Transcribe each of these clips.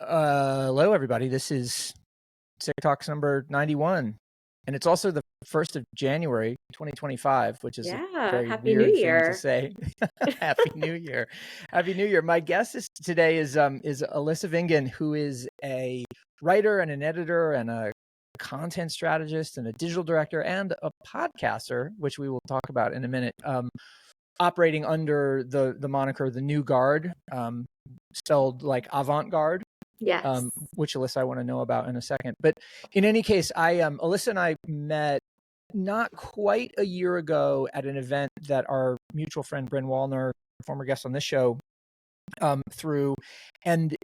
Hello, everybody. This is SIC Talks number 91, and it's also the 1st of January, 2025, which is a Yeah, very Happy New weird thing to Year. say. Happy New Year. Happy New Year. My guest today is Alyssa Vingan, who is a writer and an editor and a content strategist and a digital director and a podcaster, which we will talk about in a minute, operating under the moniker The New Guard, spelled like avant-garde. Yes. Which Alyssa I want to know about in a second. But in any case, Alyssa and I met not quite a year ago at an event that our mutual friend Bryn Wallner, former guest on this show, threw, and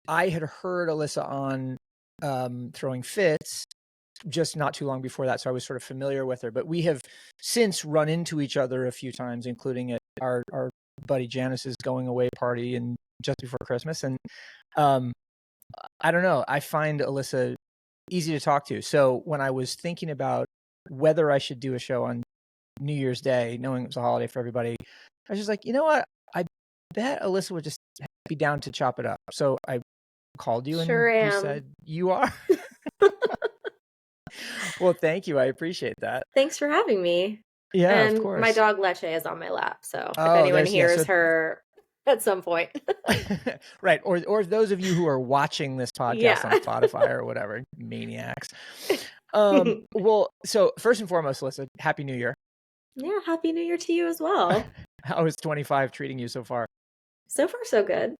I had heard Alyssa on Throwing Fits just not too long before that, so I was sort of familiar with her. But we have since run into each other a few times, including at our buddy Janice's going away party and just before Christmas. And I don't know. I find Alyssa easy to talk to. So when I was thinking about whether I should do a show on New Year's Day, knowing it was a holiday for everybody, I was just like, you know what? I bet Alyssa would just be down to chop it up. So I called you Sure and you am. said you are. Well, thank you. I appreciate that. Thanks for having me. Yeah, of And my course. dog Leche is on my lap, so if Oh, anyone hears her at some point. Right. Or those of you who are watching this podcast on Spotify or whatever, maniacs. Well, so first and foremost, Alyssa, Happy New Year. Yeah, Happy New Year to you as well. How is 25 treating you so far? So far, so good.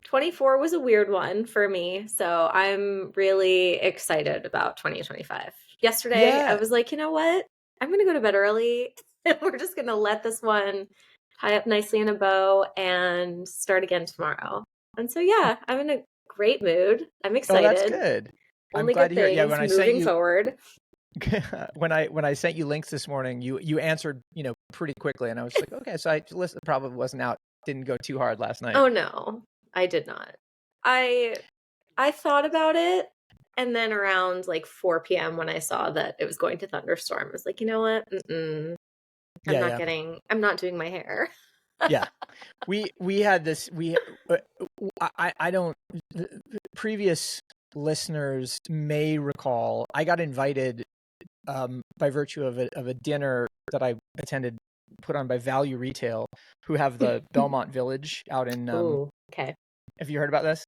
24 was a weird one for me, so I'm really excited about 2025. Yesterday, I was like, you know what? I'm going to go to bed early, and we're just going to let this one tie up nicely in a bow and start again tomorrow. And so, yeah, I'm in a great mood. I'm excited. Oh, that's good. Only I'm glad good to hear. things Yeah, when I moving sent you forward. when I sent you links this morning, you answered, pretty quickly, and I was like, okay, so Alyssa probably wasn't out, didn't go too hard last night. Oh no, I did not. I thought about it, and then around like 4 p.m. when I saw that it was going to thunderstorm, I was like, you know what? I'm not doing my hair. Yeah. We had this, I don't, previous listeners may recall, I got invited by virtue of a dinner that I attended, put on by Value Retail, who have the Belmont Village out in Okay. Have you heard about this?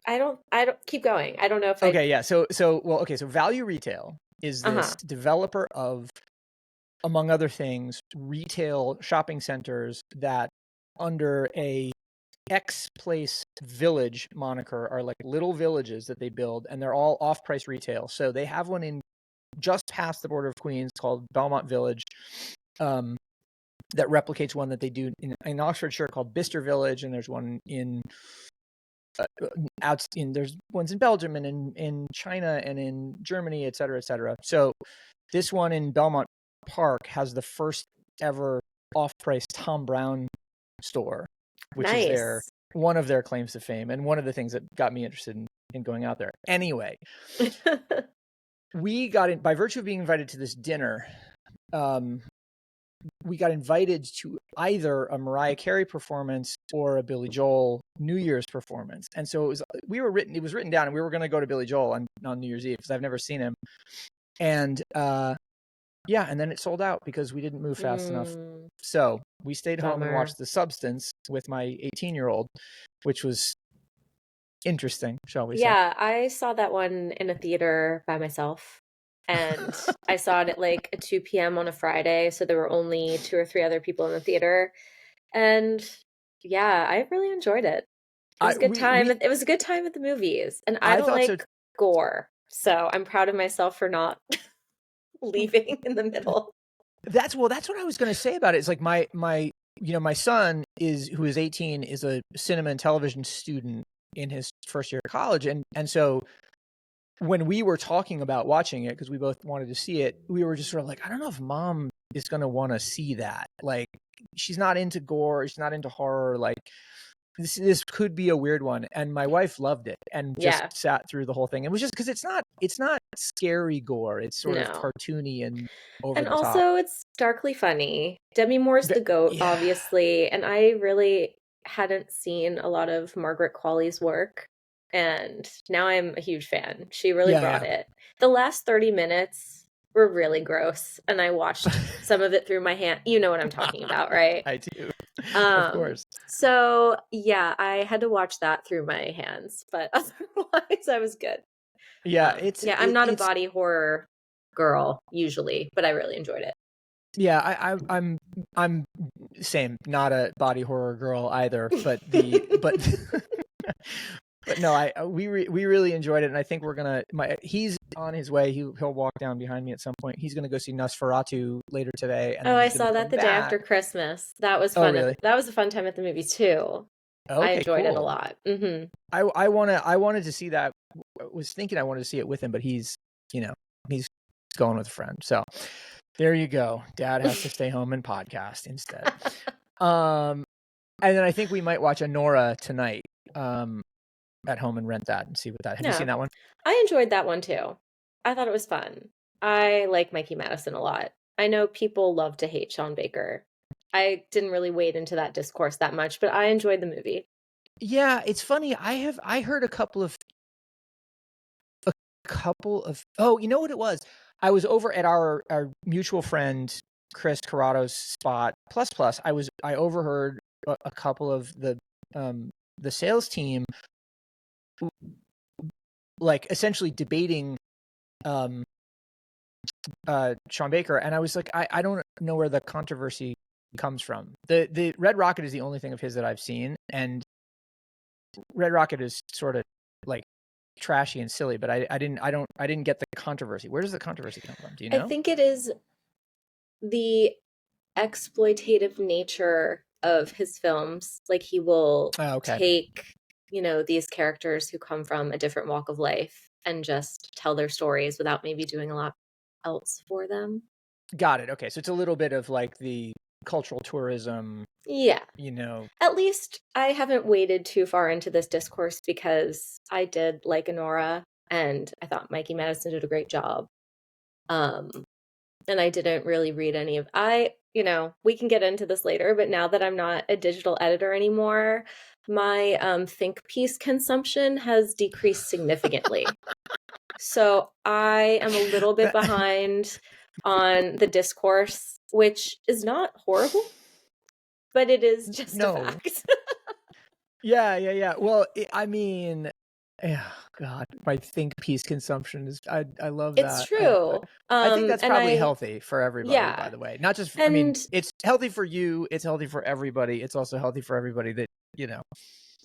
I don't keep going. I don't know if Okay, yeah. So Value Retail is this developer of, among other things, retail shopping centers that under a X Place Village moniker are like little villages that they build, and they're all off-price retail. So they have one in just past the border of Queens called Belmont Village, that replicates one that they do in Oxfordshire called Bicester Village, and there's one in there's ones in Belgium and in China and in Germany, et cetera, et cetera. So this one in Belmont Park has the first ever off-price Tom Brown store, which is one of their claims to fame, and one of the things that got me interested in going out there. Anyway, we got in by virtue of being invited to this dinner. We got invited to either a Mariah Carey performance or a Billy Joel New Year's performance. And so it was written down, and we were going to go to Billy Joel on New Year's Eve because I've never seen him. And and then it sold out because we didn't move fast enough. So we stayed home and watched The Substance with my 18-year-old, which was interesting, shall we say. Yeah, I saw that one in a theater by myself. And I saw it at like 2 p.m. on a Friday, so there were only 2 or 3 other people in the theater. And yeah, I really enjoyed it. It was a good time. It was a good time at the movies. And I don't like gore, so I'm proud of myself for not leaving in the middle. That's what I was going to say about it. It's like my son who is 18 is a cinema and television student in his first year of college, and so when we were talking about watching it, because we both wanted to see it, we were just sort of like, I don't know if mom is going to want to see that. Like, she's not into gore, she's not into horror. Like, this could be a weird one. And my wife loved it and just sat through the whole thing. It was just because it's not scary gore. It's sort of cartoony and over the top. And also it's darkly funny. Demi Moore's the GOAT, obviously. And I really hadn't seen a lot of Margaret Qualley's work and now I'm a huge fan. She really brought it. The last 30 minutes were really gross, and I watched some of it through my hand. You know what I'm talking about, right? I do. Of course. So yeah, I had to watch that through my hands, but otherwise I was good. Yeah, I'm not a body horror girl usually, but I really enjoyed it. Yeah, I'm same, not a body horror girl either, but but no, we really enjoyed it, and I think we're gonna. He's on his way. He'll walk down behind me at some point. He's gonna go see Nosferatu later today, and then I he's gonna saw that come the day back. after Christmas. That was Oh, fun. really? That was a fun time at the movie too. I Okay, enjoyed it a cool. lot. Mm-hmm. I wanted to see that. I was thinking I wanted to see it with him, but he's going with a friend. So there you go. Dad has to stay home and podcast instead. And then I think we might watch Anora tonight. At home and rent that and see what that. Have you seen that one? I enjoyed that one too. I thought it was fun. I like Mikey Madison a lot. I know people love to hate Sean Baker. I didn't really wade into that discourse that much, but I enjoyed the movie. Yeah, it's funny. I heard a couple of oh, you know what it was? I was over at our mutual friend Chris Corrado's spot plus. I overheard a couple of the sales team like essentially debating Sean Baker, and I was like, I don't know where the controversy comes from. The Red Rocket is the only thing of his that I've seen, and Red Rocket is sort of like trashy and silly, but I didn't get the controversy. Where does the controversy come from? Do you know? I think it is the exploitative nature of his films. Like he will take, these characters who come from a different walk of life and just tell their stories without maybe doing a lot else for them. Got it. Okay. So it's a little bit of like the cultural tourism. Yeah. At least I haven't waded too far into this discourse because I did like Anora and I thought Mikey Madison did a great job. And I didn't really read any of we can get into this later, but now that I'm not a digital editor anymore, my think piece consumption has decreased significantly. So I am a little bit behind on the discourse, which is not horrible, but it is just a fact. Yeah. Well, I mean, God, my think piece consumption is, I love that. It's true. I think that's probably healthy for everybody, by the way. Not just, I mean, it's healthy for you. It's healthy for everybody. It's also healthy for everybody that,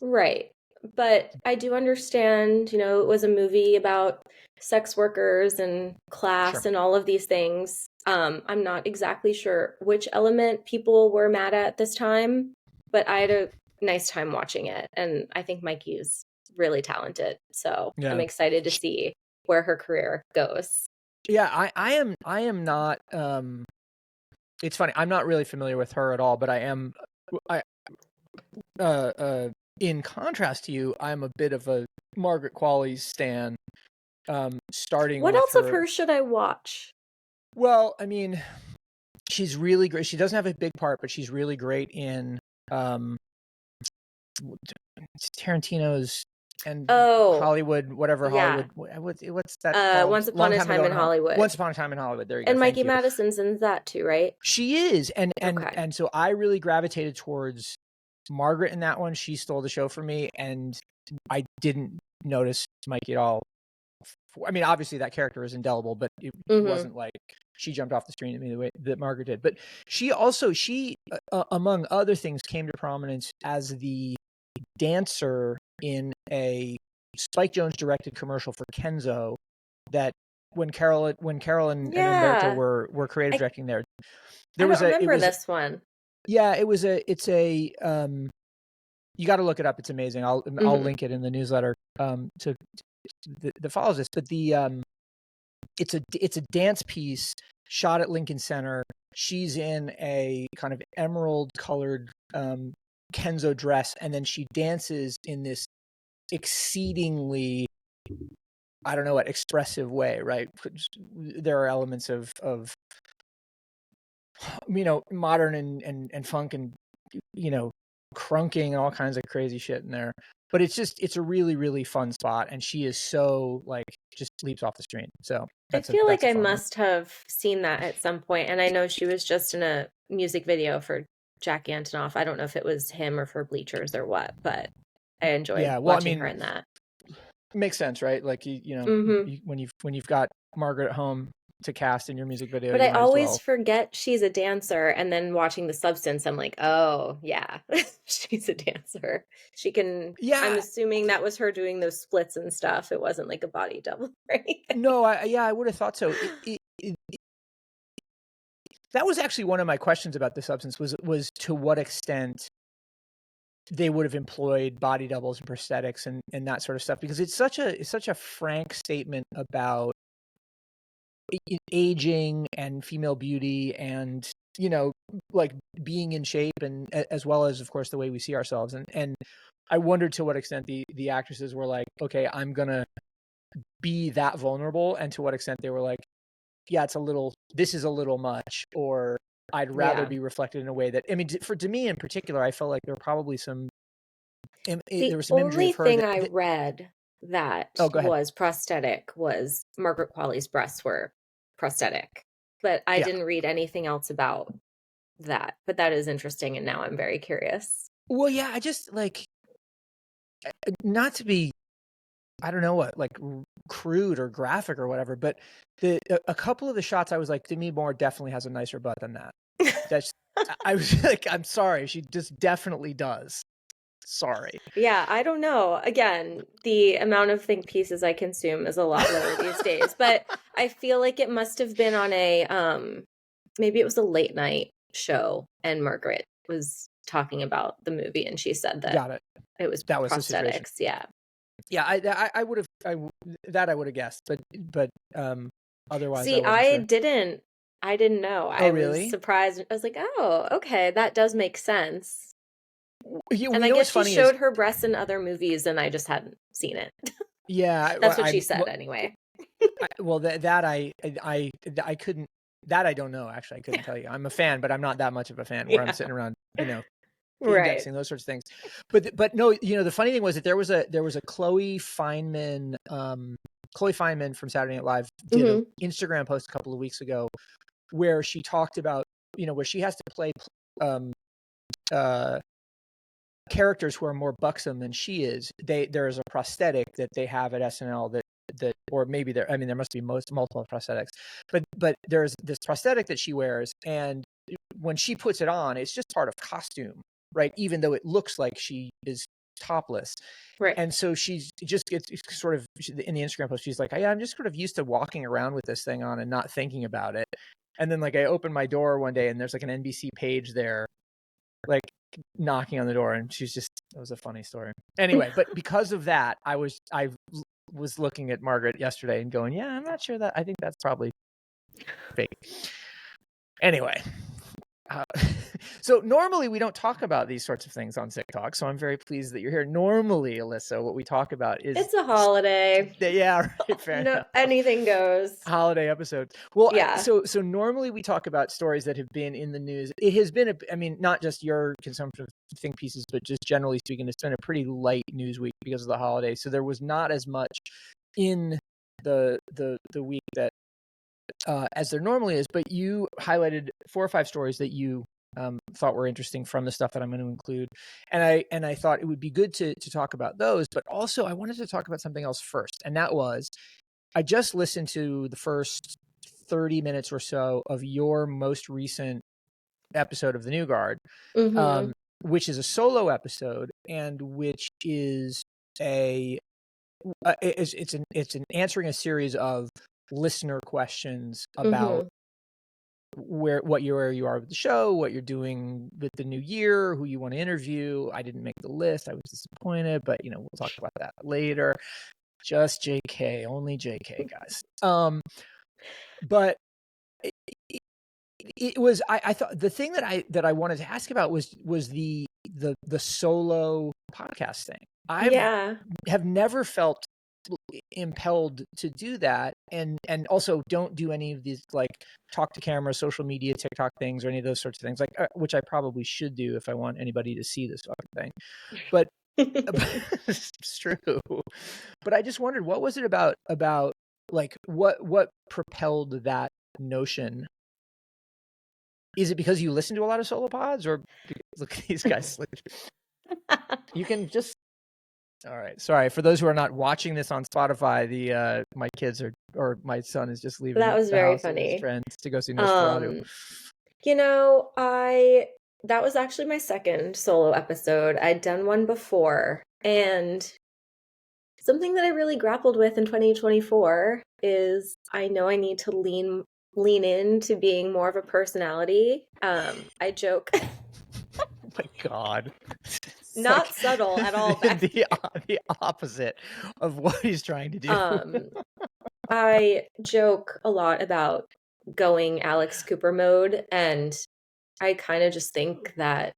Right. But I do understand, it was a movie about sex workers and class and all of these things. I'm not exactly sure which element people were mad at this time, but I had a nice time watching it. And I think Mikey is really talented. So I'm excited to see where her career goes. Yeah, I am not, it's funny. I'm not really familiar with her at all, but in contrast to you, I'm a bit of a Margaret Qualley stan. Starting. What else of her should I watch? Well, I mean, she's really great. She doesn't have a big part, but she's really great in Tarantino's and Hollywood, whatever Hollywood. What's that called? Once Upon a Time in Hollywood. Once Upon a Time in Hollywood. There you go. And Mikey Madison's in that too, right? She is, and so I really gravitated towards Margaret in that one. She stole the show for me, and I didn't notice Mikey at all. I mean, obviously that character is indelible, but it wasn't like she jumped off the screen at me the way that Margaret did. But she among other things, came to prominence as the dancer in a Spike Jonze directed commercial for Kenzo that when Carol and Umberto were creative directing there. I don't remember this one. Yeah, it's a you got to look it up. It's amazing. I'll link it in the newsletter that follows this. But it's a dance piece shot at Lincoln Center. She's in a kind of emerald colored Kenzo dress, and then she dances in this exceedingly, I don't know what, expressive way, right? There are elements of modern and funk and crunking and all kinds of crazy shit in there. but it's a really, really fun spot. And she is so like, just leaps off the screen. So I that's feel like a I fun one. must have seen that at some point, and I know she was just in a music video for Jack Antonoff. I don't know if it was him or for Bleachers or what, but I enjoyed Yeah. Well, I watching her mean, in that. makes sense, right? Like Hmm. when you've got Margaret at home to cast in your music video, But you I might as always well. forget she's a dancer, and then watching The Substance, I'm like, oh, yeah, she's a dancer. She can, I'm Yeah. assuming that was her doing those splits and stuff. It wasn't like a body double, right? No, I would have thought so. That was actually one of my questions about The Substance was to what extent they would have employed body doubles and prosthetics and that sort of stuff, because it's such a frank statement about aging and female beauty and like being in shape, and as well as of course the way we see ourselves, and I wondered to what extent the actresses were like, okay, I'm gonna be that vulnerable, and to what extent they were like, yeah, this is a little much, or I'd rather Yeah. be reflected in a way that, I mean, for to me in particular, I felt like there were probably there The was some imagery only of her thing that, I read that oh, go ahead. was prosthetic was Margaret Qualley's breasts were prosthetic, but I Yeah. didn't read anything else about that. But that is interesting, and now I'm very curious. Well, yeah, I just like, not to be, I don't know what, like crude or graphic or whatever, but a couple of the shots, I was like, Demi Moore definitely has a nicer butt than that. That's, I was like, I'm sorry, she just definitely does. Sorry. Yeah, I don't know. Again, the amount of think pieces I consume is a lot lower these days, but I feel like it must have been on a maybe it was a late night show, and Margaret was talking about the movie, and she said that Got it. it was That was the situation. prosthetics. Yeah. Yeah, I would have, that I would have guessed, but otherwise I See, wasn't sure. I didn't know. Oh, I was really? surprised. I was like, "Oh, okay, that does make sense." Yeah, And we I know what's guess she funny is, showed her breasts in other movies, and I just hadn't seen it. yeah, That's what she said anyway. well, I couldn't, that I don't know, actually. I couldn't tell you. I'm a fan, but I'm not that much of a fan where I'm Yeah. sitting around, Right. indexing those sorts of things. But no, the funny thing was that there was a Chloe Feynman from Saturday Night Live did an Instagram post a couple of weeks ago where she talked about, where she has to play um characters who are more buxom than she is. There is a prosthetic that they have at SNL that or maybe there, I mean, there must be multiple prosthetics, but there's this prosthetic that she wears, and when she puts it on, it's just part of costume, right? Even though it looks like she is topless. Right. And so she's just gets sort of, in the Instagram post, she's like, yeah, I'm just sort of used to walking around with this thing on and not thinking about it. And then like I opened my door one day and there's like an NBC page there, like knocking on the door, and it was a funny story. Anyway, but because of that, I was looking at Margaret yesterday and going, yeah, I'm not sure that, I think that's probably fake. Anyway, so normally we don't talk about these sorts of things on Sick Talk, so I'm very pleased that you're here. Normally, Alyssa, what we talk about is, It's a holiday. yeah, right, fair No, enough. anything goes. Holiday episodes. Well, Yeah. So normally we talk about stories that have been in the news. It has been I mean, not just your consumption of think pieces, but just generally speaking, it's been a pretty light news week because of the holiday. So there was not as much in the week that as there normally is. But you highlighted 4 or 5 stories that you thought were interesting from the stuff that I'm going to include, and I thought it would be good to talk about those. But also, I wanted to talk about something else first, and that was, I just listened to the first 30 minutes or so of your most recent episode of The New Guard, which is a solo episode, and which is it's an answering a series of listener questions about where you are with the show, what you're doing with the new year, who you want to interview. I didn't make the list. I was disappointed, but we'll talk about that later. Just JK, only JK, guys. But it was, I thought the thing that I wanted to ask about was the solo podcast thing. I have never felt impelled to do that, and also don't do any of these like talk to camera, social media, TikTok things, or any of those sorts of things, like which I probably should do if I want anybody to see this fucking thing. But It's true. But I just wondered, what was it about like what propelled that notion? Is it because you listen to a lot of solo pods, or look at these guys? You can just. All right. Sorry for those who are not watching this on Spotify. My kids or my son is just leaving That was the very house with his funny. friends to go see Nosferatu. You know, that was actually my second solo episode. I'd done one before, and something that I really grappled with in 2024 is I know I need to lean into being more of a personality. I joke. Oh my God. It's Not subtle at all back the here. opposite of what he's trying to do. I joke a lot about going Alex Cooper mode, and I kind of just think that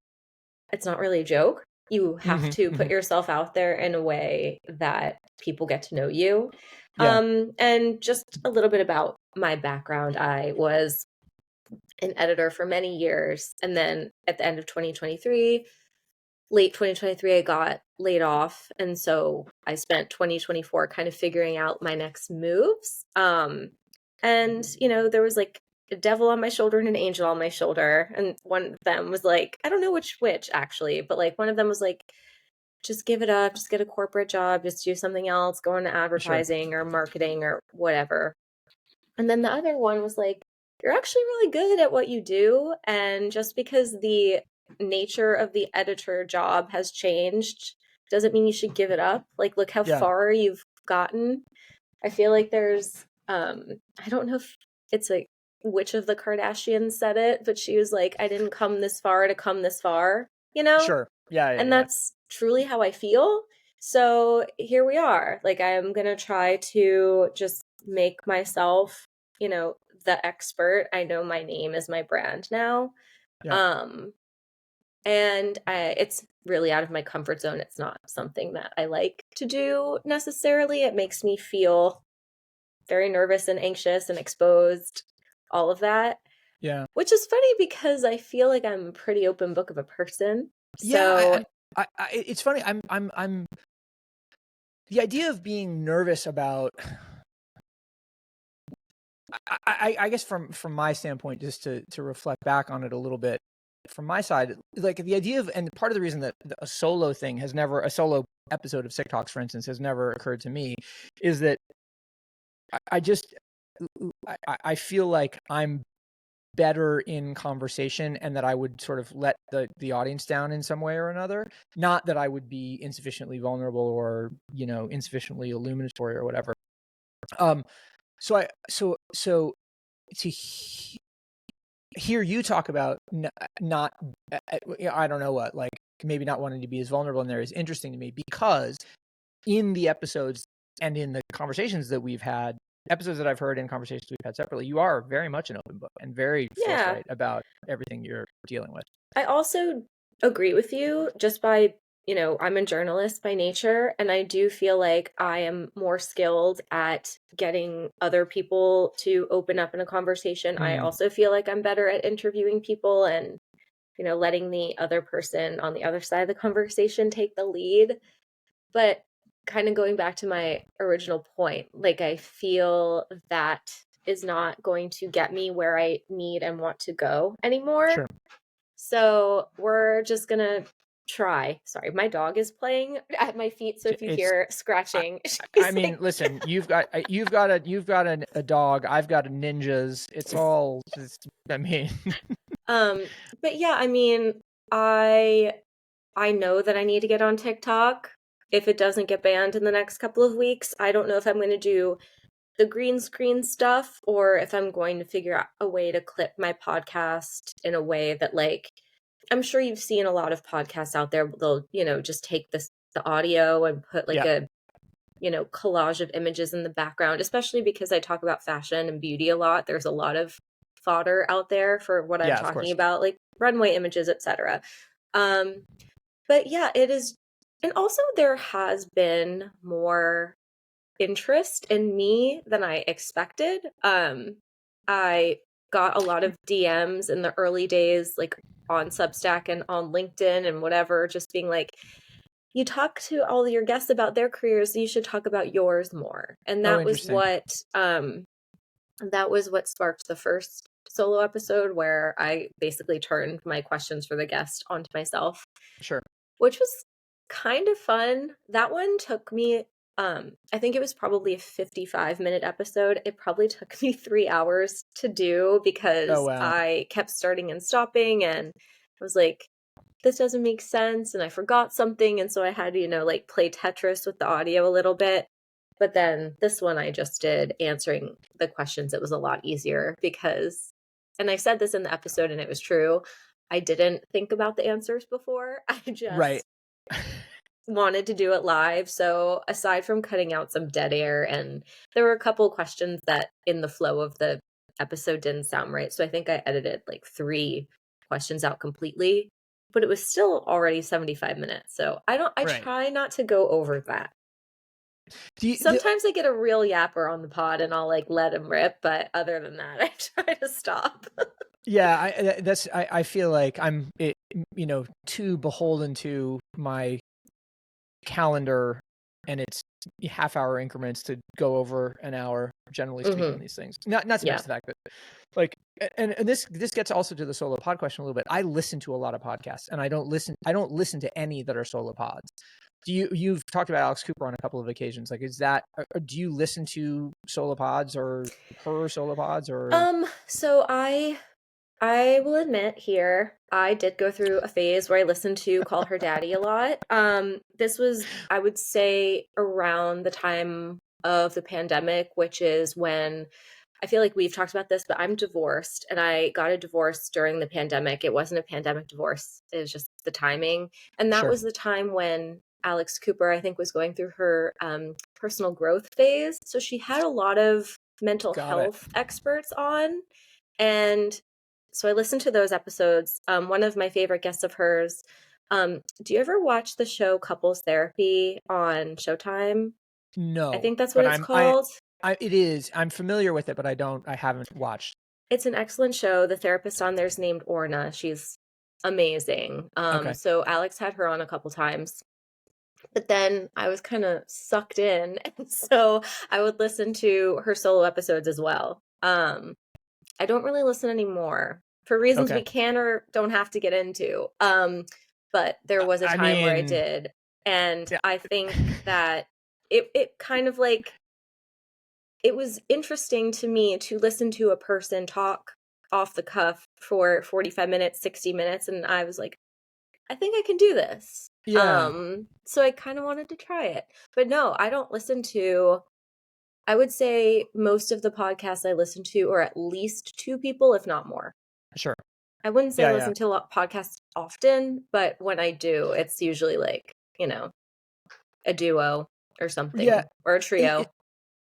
it's not really a joke. You have to put yourself out there in a way that people get to know you. Yeah. And just a little bit about my background. I was an editor for many years, and then at the end of 2023, late 2023, I got laid off. And so I spent 2024 kind of figuring out my next moves. And, you know, there was like a devil on my shoulder and an angel on my shoulder. And one of them was like, I don't know which actually, but like one of them was like, just give it up, just get a corporate job, just do something else, go into Sure. advertising or marketing or whatever. And then the other one was like, you're actually really good at what you do. And just because the nature of the editor job has changed doesn't mean you should give it up. Like, look how far you've gotten. I feel like there's, I don't know if it's like which of the Kardashians said it, but she was like, I didn't come this far to come this far, you know? Sure. Yeah. And that's truly how I feel. So here we are. Like, I'm going to try to just make myself, you know, the expert. I know my name is my brand now. Yeah. And it's really out of my comfort zone. It's not something that I like to do necessarily. It makes me feel very nervous and anxious and exposed, all of that. Yeah. Which is funny because I feel like I'm a pretty open book of a person. Yeah. So It's funny. I'm the idea of being nervous about. I guess from my standpoint, just to reflect back on it a little bit, from my side, like the idea of, and part of the reason that a solo episode of Sick Talks, for instance, has never occurred to me, is that I feel like I'm better in conversation, and that I would sort of let the audience down in some way or another. Not that I would be insufficiently vulnerable or, you know, insufficiently illuminatory or whatever. So to hear you talk about not, I don't know what, like maybe not wanting to be as vulnerable in there is interesting to me, because in the episodes and in the conversations that we've had, episodes that I've heard and conversations we've had separately, you are very much an open book and very forthright about everything you're dealing with. I also agree with you just by, you know, I'm a journalist by nature, and I do feel like I am more skilled at getting other people to open up in a conversation. I also feel like I'm better at interviewing people and, you know, letting the other person on the other side of the conversation take the lead. But kind of going back to my original point, like I feel that is not going to get me where I need and want to go anymore. Sure. So we're just gonna try. Sorry, my dog is playing at my feet, so if you hear scratching, I mean, listen, you've got a dog. I've got a ninjas. It's all. I mean, but yeah, I mean, I know that I need to get on TikTok. If it doesn't get banned in the next couple of weeks, I don't know if I'm going to do the green screen stuff or if I'm going to figure out a way to clip my podcast in a way that, like, I'm sure you've seen a lot of podcasts out there. They'll, you know, just take the audio and put like a, you know, collage of images in the background, especially because I talk about fashion and beauty a lot. There's a lot of fodder out there for what I'm talking about, like runway images, etc. But yeah, it is. And also there has been more interest in me than I expected. I got a lot of DMs in the early days, like on Substack and on LinkedIn and whatever, just being like, you talk to all your guests about their careers, you should talk about yours more. And Oh, interesting. that was what sparked the first solo episode, where I basically turned my questions for the guest onto myself, Sure. which was kind of fun. That one took me, I think it was probably a 55-minute episode. It probably took me 3 hours to do Oh, because wow. I kept starting and stopping, and I was like, this doesn't make sense, and I forgot something, and so I had to, like, play Tetris with the audio a little bit. But then this one I just did answering the questions. It was a lot easier because, and I said this in the episode and it was true, I didn't think about the answers before. I Right. just wanted to do it live. So aside from cutting out some dead air, and there were a couple questions that in the flow of the episode didn't sound right. So I think I edited like 3 questions out completely, but it was still already 75 minutes. So I Right. try not to go over that. Do Sometimes I get a real yapper on the pod and I'll like let him rip, but other than that, I try to stop. yeah, I feel like I'm too beholden to my calendar, and it's half-hour increments to go over an hour, generally speaking, on these things. Not to Yeah. mention the fact that, like, and this gets also to the solo pod question a little bit. I listen to a lot of podcasts, and I don't listen to any that are solo pods. You've talked about Alex Cooper on a couple of occasions. Like, is that, or do you listen to solo pods or her solo pods, or? So I will admit here, I did go through a phase where I listened to Call Her Daddy a lot. This was, I would say, around the time of the pandemic, which is when, I feel like we've talked about this, but I'm divorced and I got a divorce during the pandemic. It wasn't a pandemic divorce. It was just the timing. And that Sure. was the time when Alex Cooper, I think, was going through her personal growth phase. So she had a lot of mental Got it. health experts on. And so I listened to those episodes. One of my favorite guests of hers. Do you ever watch the show Couples Therapy on Showtime? I No, think that's what but it's called. it is. I'm familiar with it, but I haven't watched. It's an excellent show. The therapist on there is named Orna. She's amazing. Okay. So Alex had her on a couple times. But then I was kind of sucked in, and so I would listen to her solo episodes as well. I don't really listen anymore for reasons we Okay. can or don't have to get into. But there was a I time where I mean, did, and yeah. I think that it kind of like, it was interesting to me to listen to a person talk off the cuff for 45 minutes, 60 minutes, and I was like, I think I can do this. Yeah. So I kind of wanted to try it. But no, I don't listen to, I would say most of the podcasts I listen to are at least 2 people, if not more. Sure. I wouldn't say I Yeah. listen to a podcasts often, but when I do, it's usually like, a duo or something, Yeah. or a trio.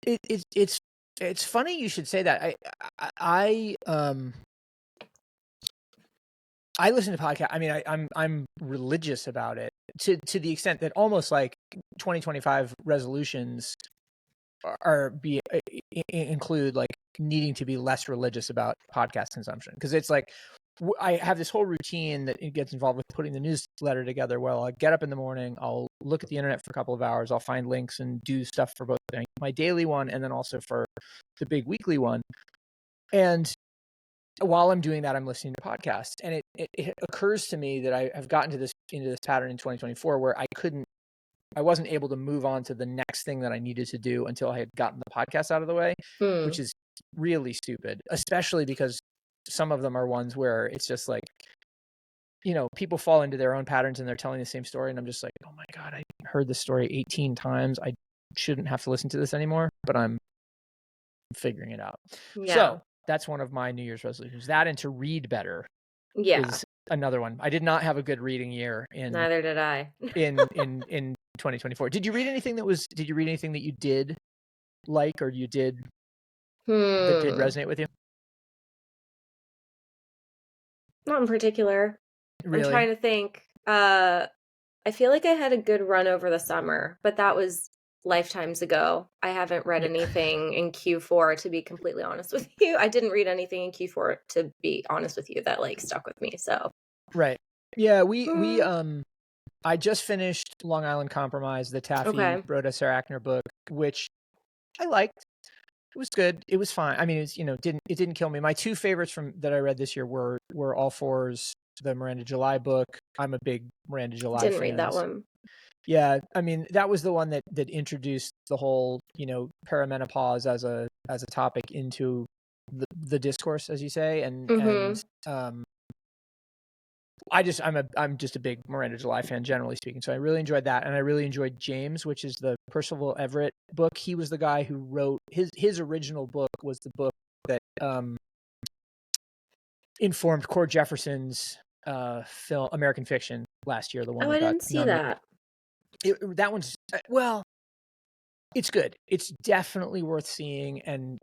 It's funny you should say that. I listen to podcasts. I mean, I'm religious about it to the extent that almost like 2025 resolutions include like needing to be less religious about podcast consumption, because it's like I have this whole routine that it gets involved with putting the newsletter together. Well, I get up in the morning, I'll look at the internet for a couple of hours, I'll find links and do stuff for both my daily one and then also for the big weekly one. And while I'm doing that, I'm listening to podcasts. And it occurs to me that I have gotten into this pattern in 2024 where I wasn't able to move on to the next thing that I needed to do until I had gotten the podcast out of the way, which is really stupid, especially because some of them are ones where it's just like, people fall into their own patterns and they're telling the same story. And I'm just like, oh my God, I heard this story 18 times. I shouldn't have to listen to this anymore, but I'm figuring it out. Yeah. So that's one of my New Year's resolutions. That, and to read better is another one. I did not have a good reading year Neither did I. in 2024. Did you read anything that you did like, or you did that did resonate with you? Not in particular. Really? I'm trying to think. I feel like I had a good run over the summer, but that was lifetimes ago. I haven't read anything in Q4, to be completely honest with you. I didn't read anything in Q4, to be honest with you, that like stuck with me. So Right. Yeah, I just finished Long Island Compromise, the Taffy Rhoda Sarah Ackner book, which I liked. It was good. It was fine. I mean, it's, it didn't kill me. My two favorites from that I read this year were All Fours, the Miranda July book. I'm a big Miranda July fan. Didn't read that one. Yeah, I mean, that was the one that introduced the whole, perimenopause as a topic into the discourse, as you say, and I'm just a big Miranda July fan, generally speaking. So I really enjoyed that, and I really enjoyed James, which is the Percival Everett book. He was the guy who wrote his original book was the book that informed Cord Jefferson's film American Fiction last year. The one I didn't see that. That one's it's good. It's definitely worth seeing, and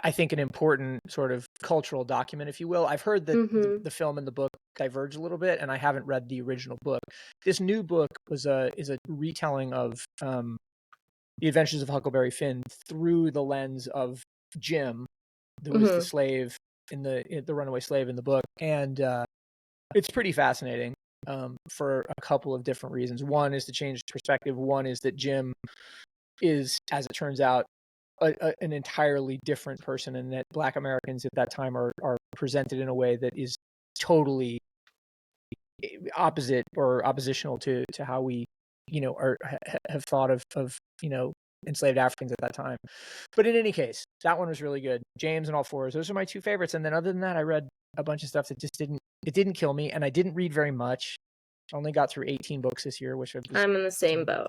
I think an important sort of cultural document, if you will. I've heard that the film and the book diverge a little bit, and I haven't read the original book. This new book is a retelling of the Adventures of Huckleberry Finn through the lens of Jim, who was the slave the runaway slave in the book, and it's pretty fascinating for a couple of different reasons. One is to change perspective. One is that Jim is, as it turns out, an entirely different person, and that Black Americans at that time are presented in a way that is totally opposite or oppositional to how we have thought of enslaved Africans at that time. But in any case, that one was really good. James and All Fours, those are my two favorites. And then other than that, I read a bunch of stuff that just didn't kill me, and I didn't read very much. I only got through 18 books this year, which I'm in the same boat.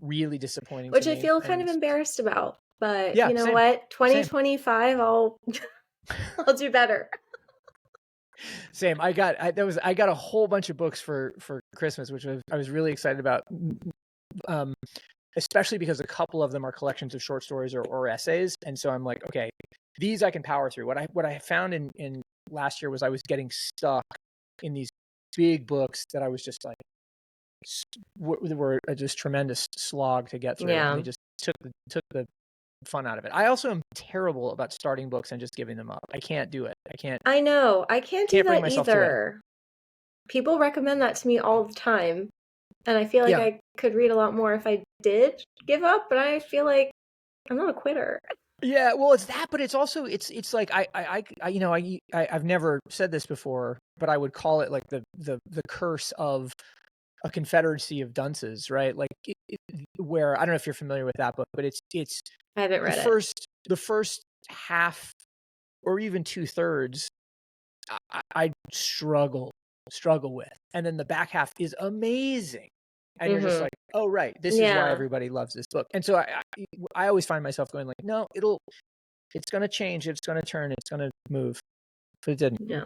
Really disappointing. Which I feel kind of embarrassed about. But yeah, you know same. what? 2025, I'll do better. Same. I got a whole bunch of books for Christmas, which I was really excited about. Especially because a couple of them are collections of short stories or essays, and so I'm like, okay, these I can power through. What I found in last year was I was getting stuck in these big books that I was just like were just tremendous slog to get through. Yeah. And they just took the fun out of it. I also am terrible about starting books and just giving them up. I can't do it. I know. I can't do that either. People recommend that to me all the time. And I feel like I could read a lot more if I did give up, but I feel like I'm not a quitter. Yeah, well, it's that, but it's also it's like I've never said this before, but I would call it like the curse of a confederacy of dunces, right? Like where I don't know if you're familiar with that book, but it's I haven't read the first half or even 2/3 I struggle with, and then the back half is amazing, and you're just like, oh right, this is why everybody loves this book. And so I always find myself going like, no, it's going to change, it's going to turn, it's going to move, but it didn't. Yeah.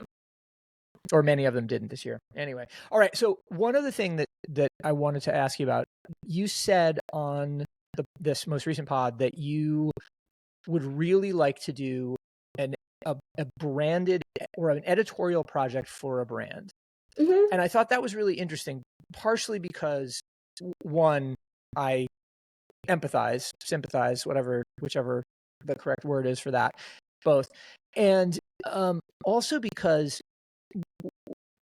Or many of them didn't this year. Anyway, all right. So one other thing that I wanted to ask you about, you said on this most recent pod that you would really like to do a branded or an editorial project for a brand. And I thought that was really interesting, partially because one, I empathize, sympathize, whichever the correct word is for that, both. And also because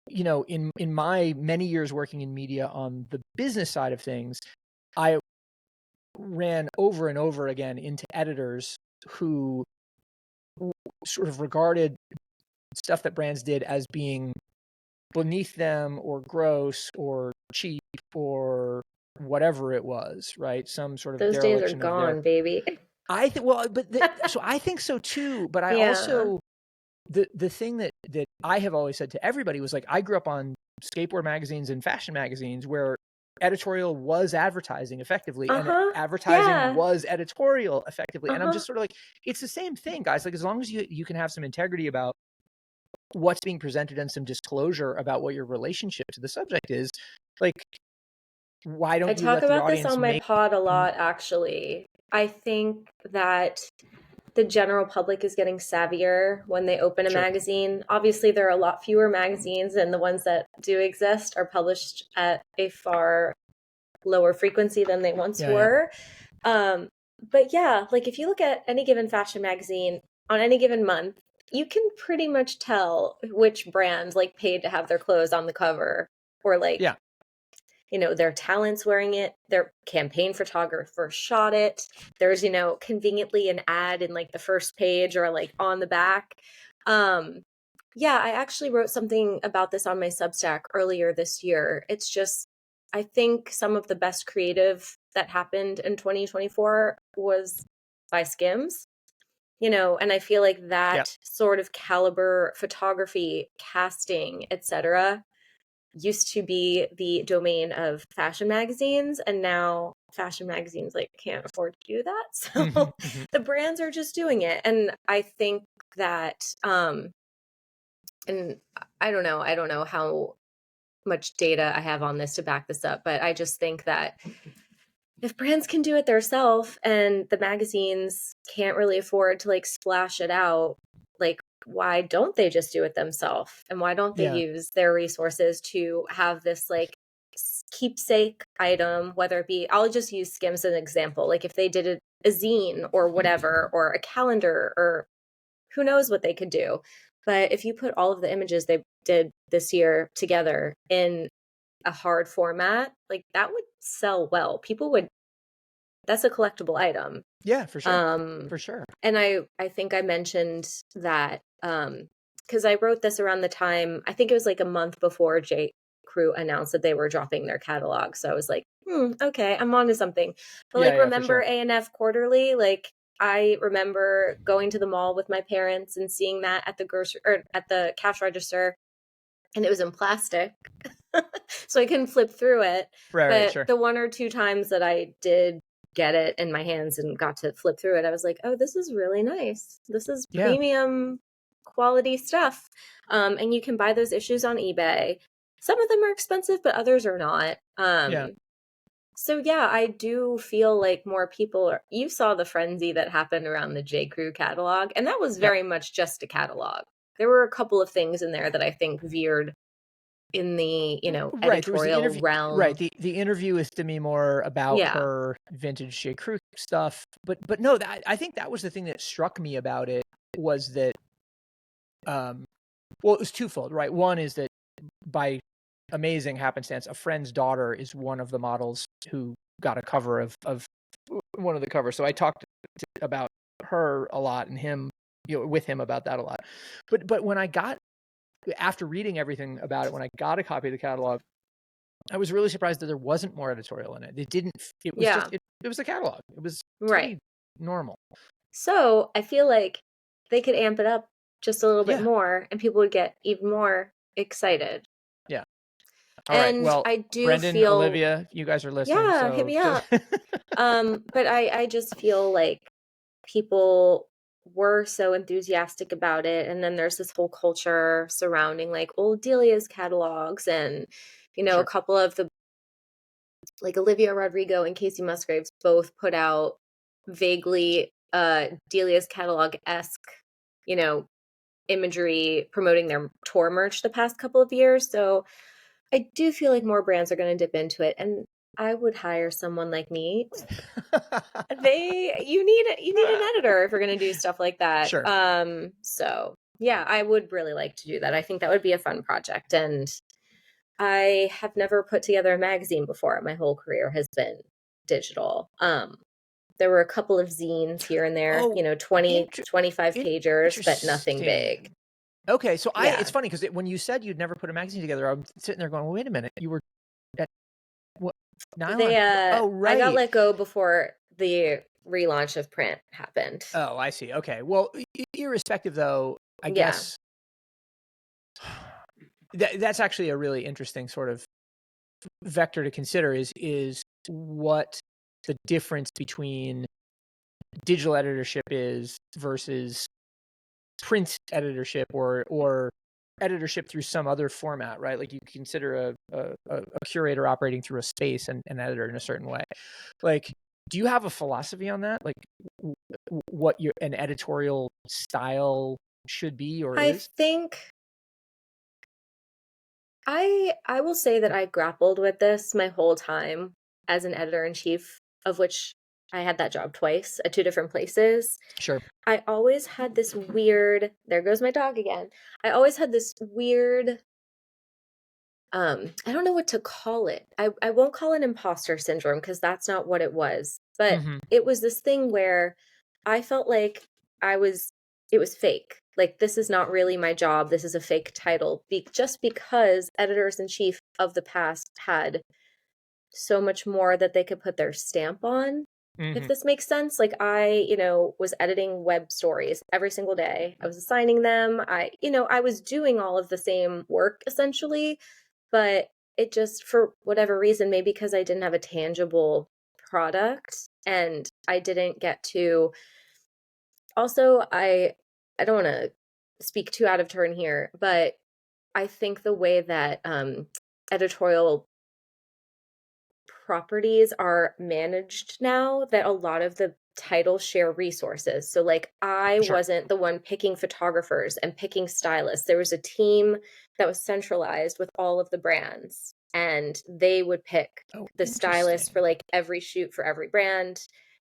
in my many years working in media on the business side of things, I ran over and over again into editors who sort of regarded stuff that brands did as being beneath them or gross or cheap or whatever it was, right? Some sort of those days are gone, baby. I think so I think so too, but I also the thing that I have always said to everybody was like, I grew up on skateboard magazines and fashion magazines where editorial was advertising effectively, and advertising was editorial effectively. And I'm just sort of like, it's the same thing, guys. Like, as long as you can have some integrity about what's being presented and some disclosure about what your relationship to the subject is, like, why don't you talk about this on my pod a lot, actually. I think that the general public is getting savvier when they open a magazine. Obviously, there are a lot fewer magazines, and the ones that do exist are published at a far lower frequency than they once were. But yeah, like if you look at any given fashion magazine on any given month, you can pretty much tell which brand like paid to have their clothes on the cover or like, Yeah. their talents wearing it, their campaign photographer shot it. There's, conveniently an ad in like the first page or like on the back. Yeah, I actually wrote something about this on my Substack earlier this year. It's just, I think some of the best creative that happened in 2024 was by Skims, and I feel like that sort of caliber photography, casting, etc., used to be the domain of fashion magazines, and now fashion magazines like can't afford to do that. So the brands are just doing it. And I think that and I don't know how much data I have on this to back this up, but I just think that if brands can do it themselves and the magazines can't really afford to like splash it out, like why don't they just do it themselves? And why don't they use their resources to have this like keepsake item, whether it be, I'll just use Skims as an example. Like if they did a zine or whatever, or a calendar, or who knows what they could do. But if you put all of the images they did this year together in a hard format, like that would sell well. That's a collectible item. Yeah, for sure. For sure. And I think I mentioned that because I wrote this around the time, I think it was like a month before J. Crew announced that they were dropping their catalog. So I was like, okay, I'm onto something. But like, remember A&F Quarterly? Like, I remember going to the mall with my parents and seeing that at the grocery or at the cash register, and it was in plastic. So I couldn't flip through it. But the one or two times that I did get it in my hands and got to flip through it, I was like, oh, this is really nice. This is premium quality stuff. And you can buy those issues on eBay. Some of them are expensive, but others are not. So yeah, I do feel like more people you saw the frenzy that happened around the J. Crew catalog, and that was very much just a catalog. There were a couple of things in there that I think veered in the, editorial realm. Right. The interview is to me more about her vintage J. Crew stuff. But no, I think that was the thing that struck me about it, was that well, it was twofold, right? One is that by amazing happenstance, a friend's daughter is one of the models who got a cover of one of the covers. So I talked about her a lot and him, with him about that a lot. But when I got, after reading everything about it, when I got a copy of the catalog, I was really surprised that there wasn't more editorial in it. It was just, it was a catalog. It was pretty normal. So I feel like they could amp it up just a little bit more and people would get even more excited. Yeah. All right. Well, I do Brendan, feel, Olivia, you guys are listening. Yeah, so hit me up. But I just feel like people were so enthusiastic about it, and then there's this whole culture surrounding like old Delia's catalogs, and a couple of the like Olivia Rodrigo and Casey Musgraves both put out vaguely Delia's catalog-esque, imagery promoting their tour merch the past couple of years. So I do feel like more brands are going to dip into it, and I would hire someone like me. You need an editor if you're going to do stuff like that. Sure. So yeah, I would really like to do that. I think that would be a fun project, and I have never put together a magazine before. My whole career has been digital. There were a couple of zines here and there, 20, 25 pagers, but nothing big. Okay, so it's funny because when you said you'd never put a magazine together, I'm sitting there going, well, wait a minute, you were at what? Right. I got let go before the relaunch of print happened. Oh, I see. Okay, well, irrespective though, I guess that's actually a really interesting sort of vector to consider is what the difference between digital editorship is versus print editorship or editorship through some other format, right? Like you consider a curator operating through a space and an editor in a certain way. Like, do you have a philosophy on that? Like what an editorial style should be or is? I think I will say that I grappled with this my whole time as an editor-in-chief, of which I had that job twice at two different places. Sure. I always had this weird, there goes my dog again. I always had this weird I don't know what to call it. I won't call it imposter syndrome because that's not what it was. But Mm-hmm. it was this thing where I felt like it was fake. Like, this is not really my job. This is a fake title. Just because editors in chief of the past had so much more that they could put their stamp on, if Mm-hmm. this makes sense. Like, I, was editing web stories every single day. I was assigning them. I was doing all of the same work essentially, but it just, for whatever reason, maybe because I didn't have a tangible product and I didn't get to, also, I don't want to speak too out of turn here, but I think the way that editorial properties are managed now, that a lot of the titles share resources. So, like, I Sure. wasn't the one picking photographers and picking stylists. There was a team that was centralized with all of the brands, and they would pick Oh, the interesting. stylist for like every shoot for every brand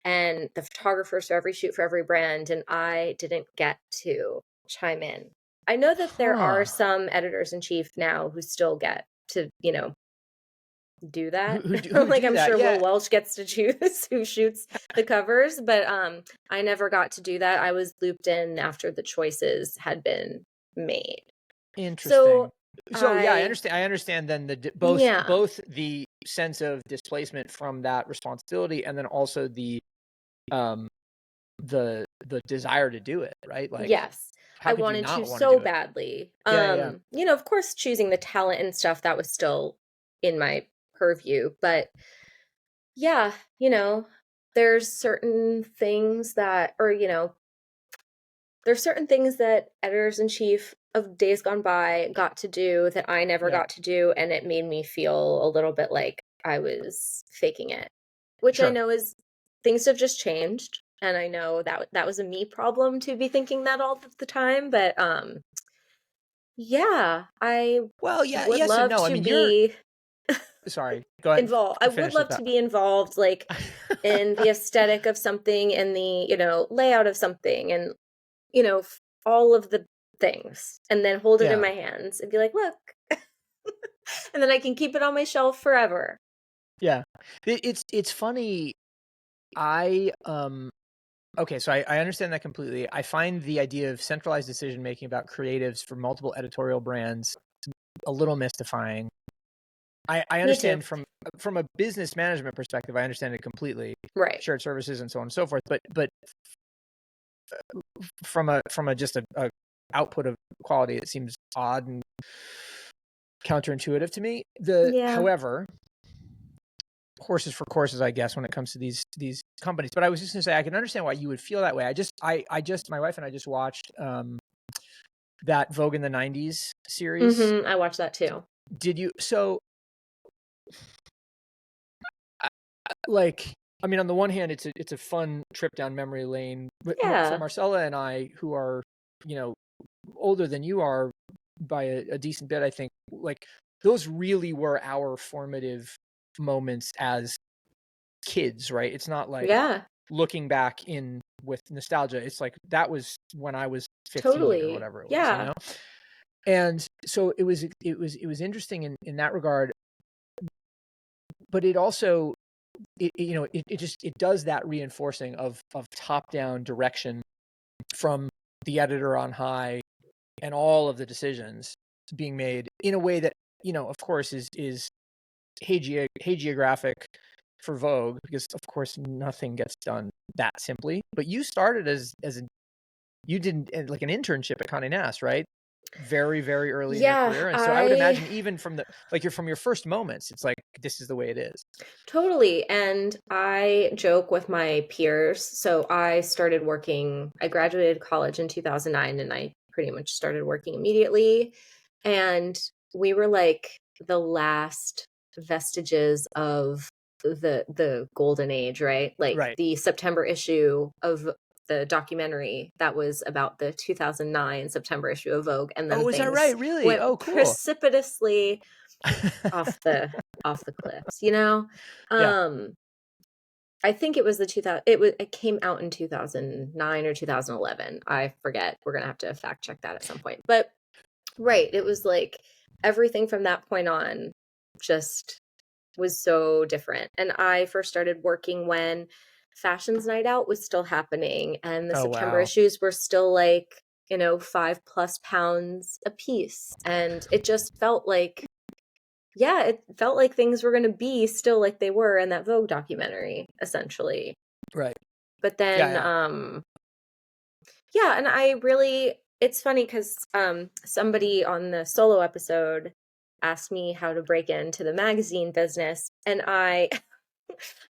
and the photographers for every shoot for every brand. And I didn't get to chime in. I know that there are Huh. some editors in chief now who still get to, do that. Who Like, do I'm that? sure Will Yeah. Welch gets to choose who shoots the covers, but I never got to do that. I was looped in after the choices had been made. Interesting. So So yeah, I I understand then yeah. both the sense of displacement from that responsibility and then also um the desire to do it, right? Like, Yes. how I could you wanted to not want to so do it? badly. Yeah, yeah. Of course, choosing the talent and stuff, that was still in my purview, but yeah, there's certain things that, or there's certain things that editors in chief of days gone by got to do that I never Yeah. got to do, and it made me feel a little bit like I was faking it, which I Sure. know is, things have just changed, and I know that that was a me problem to be thinking that all of the time, but yeah, I Well, yeah, would yes and love no. I to mean, you're be sorry. Go ahead. involved. I would Finish the love thought. to be involved, like, in the aesthetic of something and the, layout of something, and all of the things, and then hold it in Yeah. my hands and be like, look, and then I can keep it on my shelf forever. Yeah. It's funny. I Okay, so I understand that completely. I find the idea of centralized decision making about creatives for multiple editorial brands a little mystifying. I Me too. understand from a business management perspective, I understand it completely. Right. Shared services and so on and so forth. But from a just a output of quality, it seems odd and counterintuitive to me. Yeah. However, horses for courses, I guess, when it comes to these companies. But I was just gonna say I can understand why you would feel that way. I just my wife and I just watched that Vogue in the 90s series. I watched that too. Did you? So, like, I mean, on the one hand, it's a fun trip down memory lane. But for Yeah. Marcella and I, who are, you know, older than you are by a decent bit, I think, like, those really were our formative moments as kids, right? It's not like Yeah. looking back in with nostalgia. It's like that was when I was 15 or Totally. whatever it was, you Yeah. know? And so it was interesting in that regard, but it also it does that reinforcing of top down direction from the editor on high and all of the decisions being made in a way that, of course is hagiographic for Vogue, because of course nothing gets done that simply. But you started you did like an internship at Condé Nast, right? Very, very early in your Yeah. career. And so I would imagine even from from your first moments, it's like, this is the way it is. Totally. And I joke with my peers. So I graduated college in 2009, and I pretty much started working immediately. And we were like the last vestiges of the golden age, right? Like Right. the September issue of the documentary that was about the 2009 September issue of Vogue, and then Oh, is that things right? Really? went Oh, cool. precipitously off the cliffs, Yeah. um I think it was it came out in 2009 or 2011. I forget. We're going to have to fact check that at some point. But right, it was like everything from that point on just was so different. And I first started working when Fashion's Night Out was still happening, and the Oh, September wow. issues were still like, 5+ pounds a piece. And it just felt like, yeah, it felt like things were going to be still like they were in that Vogue documentary, essentially. Right. But then, Yeah. yeah, and it's funny because somebody on the solo episode asked me how to break into the magazine business, and I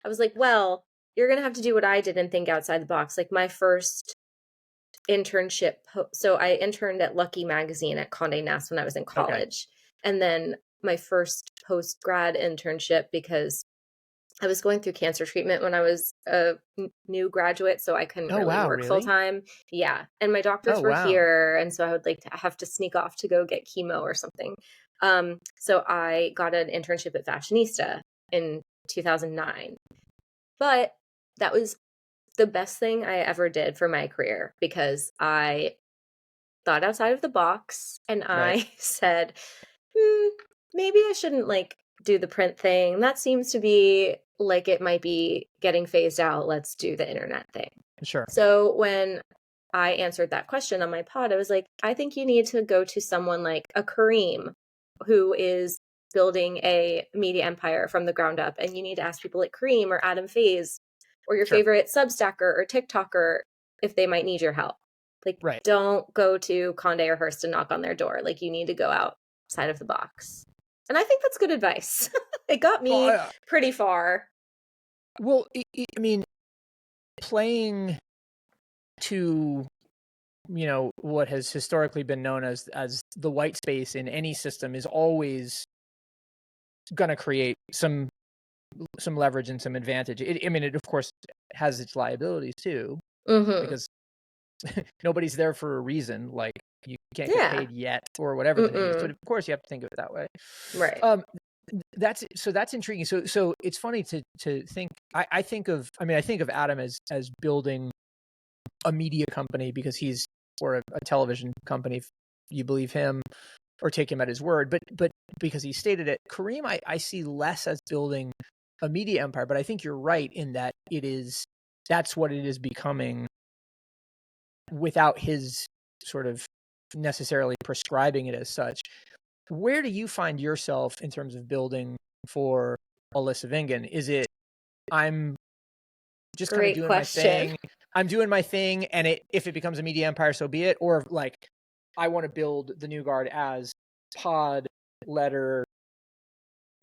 I was like, well, you're gonna have to do what I did and think outside the box. Like my first internship, so I interned at Lucky Magazine at Condé Nast when I was in Okay. college, and then my first post grad internship, because I was going through cancer treatment when I was a new graduate, so I couldn't Oh, really wow. work full Really? time. Yeah, and my doctors Oh, were wow. here, and so I would like to have to sneak off to go get chemo or something. So I got an internship at Fashionista in 2009. But that was the best thing I ever did for my career, because I thought outside of the box and Right. I said, maybe I shouldn't like do the print thing. That seems to be like it might be getting phased out. Let's do the internet thing. Sure. So when I answered that question on my pod, I was like, I think you need to go to someone like a Kareem, who is building a media empire from the ground up. And you need to ask people like Kareem or Adam Faze or your Sure. favorite Substacker or TikToker if they might need your help. Like, Right. don't go to Condé or Hearst and knock on their door. Like, you need to go outside of the box. And I think that's good advice. It got me Well, pretty far. well, I mean, playing to what has historically been known as the white space in any system is always going to create some leverage and some advantage. I mean, it of course has its liabilities too, Mm-hmm. because nobody's there for a reason. Like you can't get Yeah. paid yet, or whatever the thing is. But Mm-mm. of course, you have to think of it that way. Right. That's intriguing. So it's funny to think. I think of Adam as building a media company because he's, or a television company, if you believe him or take him at his word. But because he stated it, Kareem, I see less as building a media empire. But I think you're right in that that's what it is becoming, without his sort of necessarily prescribing it as such. Where do you find yourself in terms of building for Alyssa Vingan? Is it, I'm just kind of Great doing my question. thing. I'm doing my thing, and if it becomes a media empire, so be it. Or like, I want to build the New Guard as pod, letter,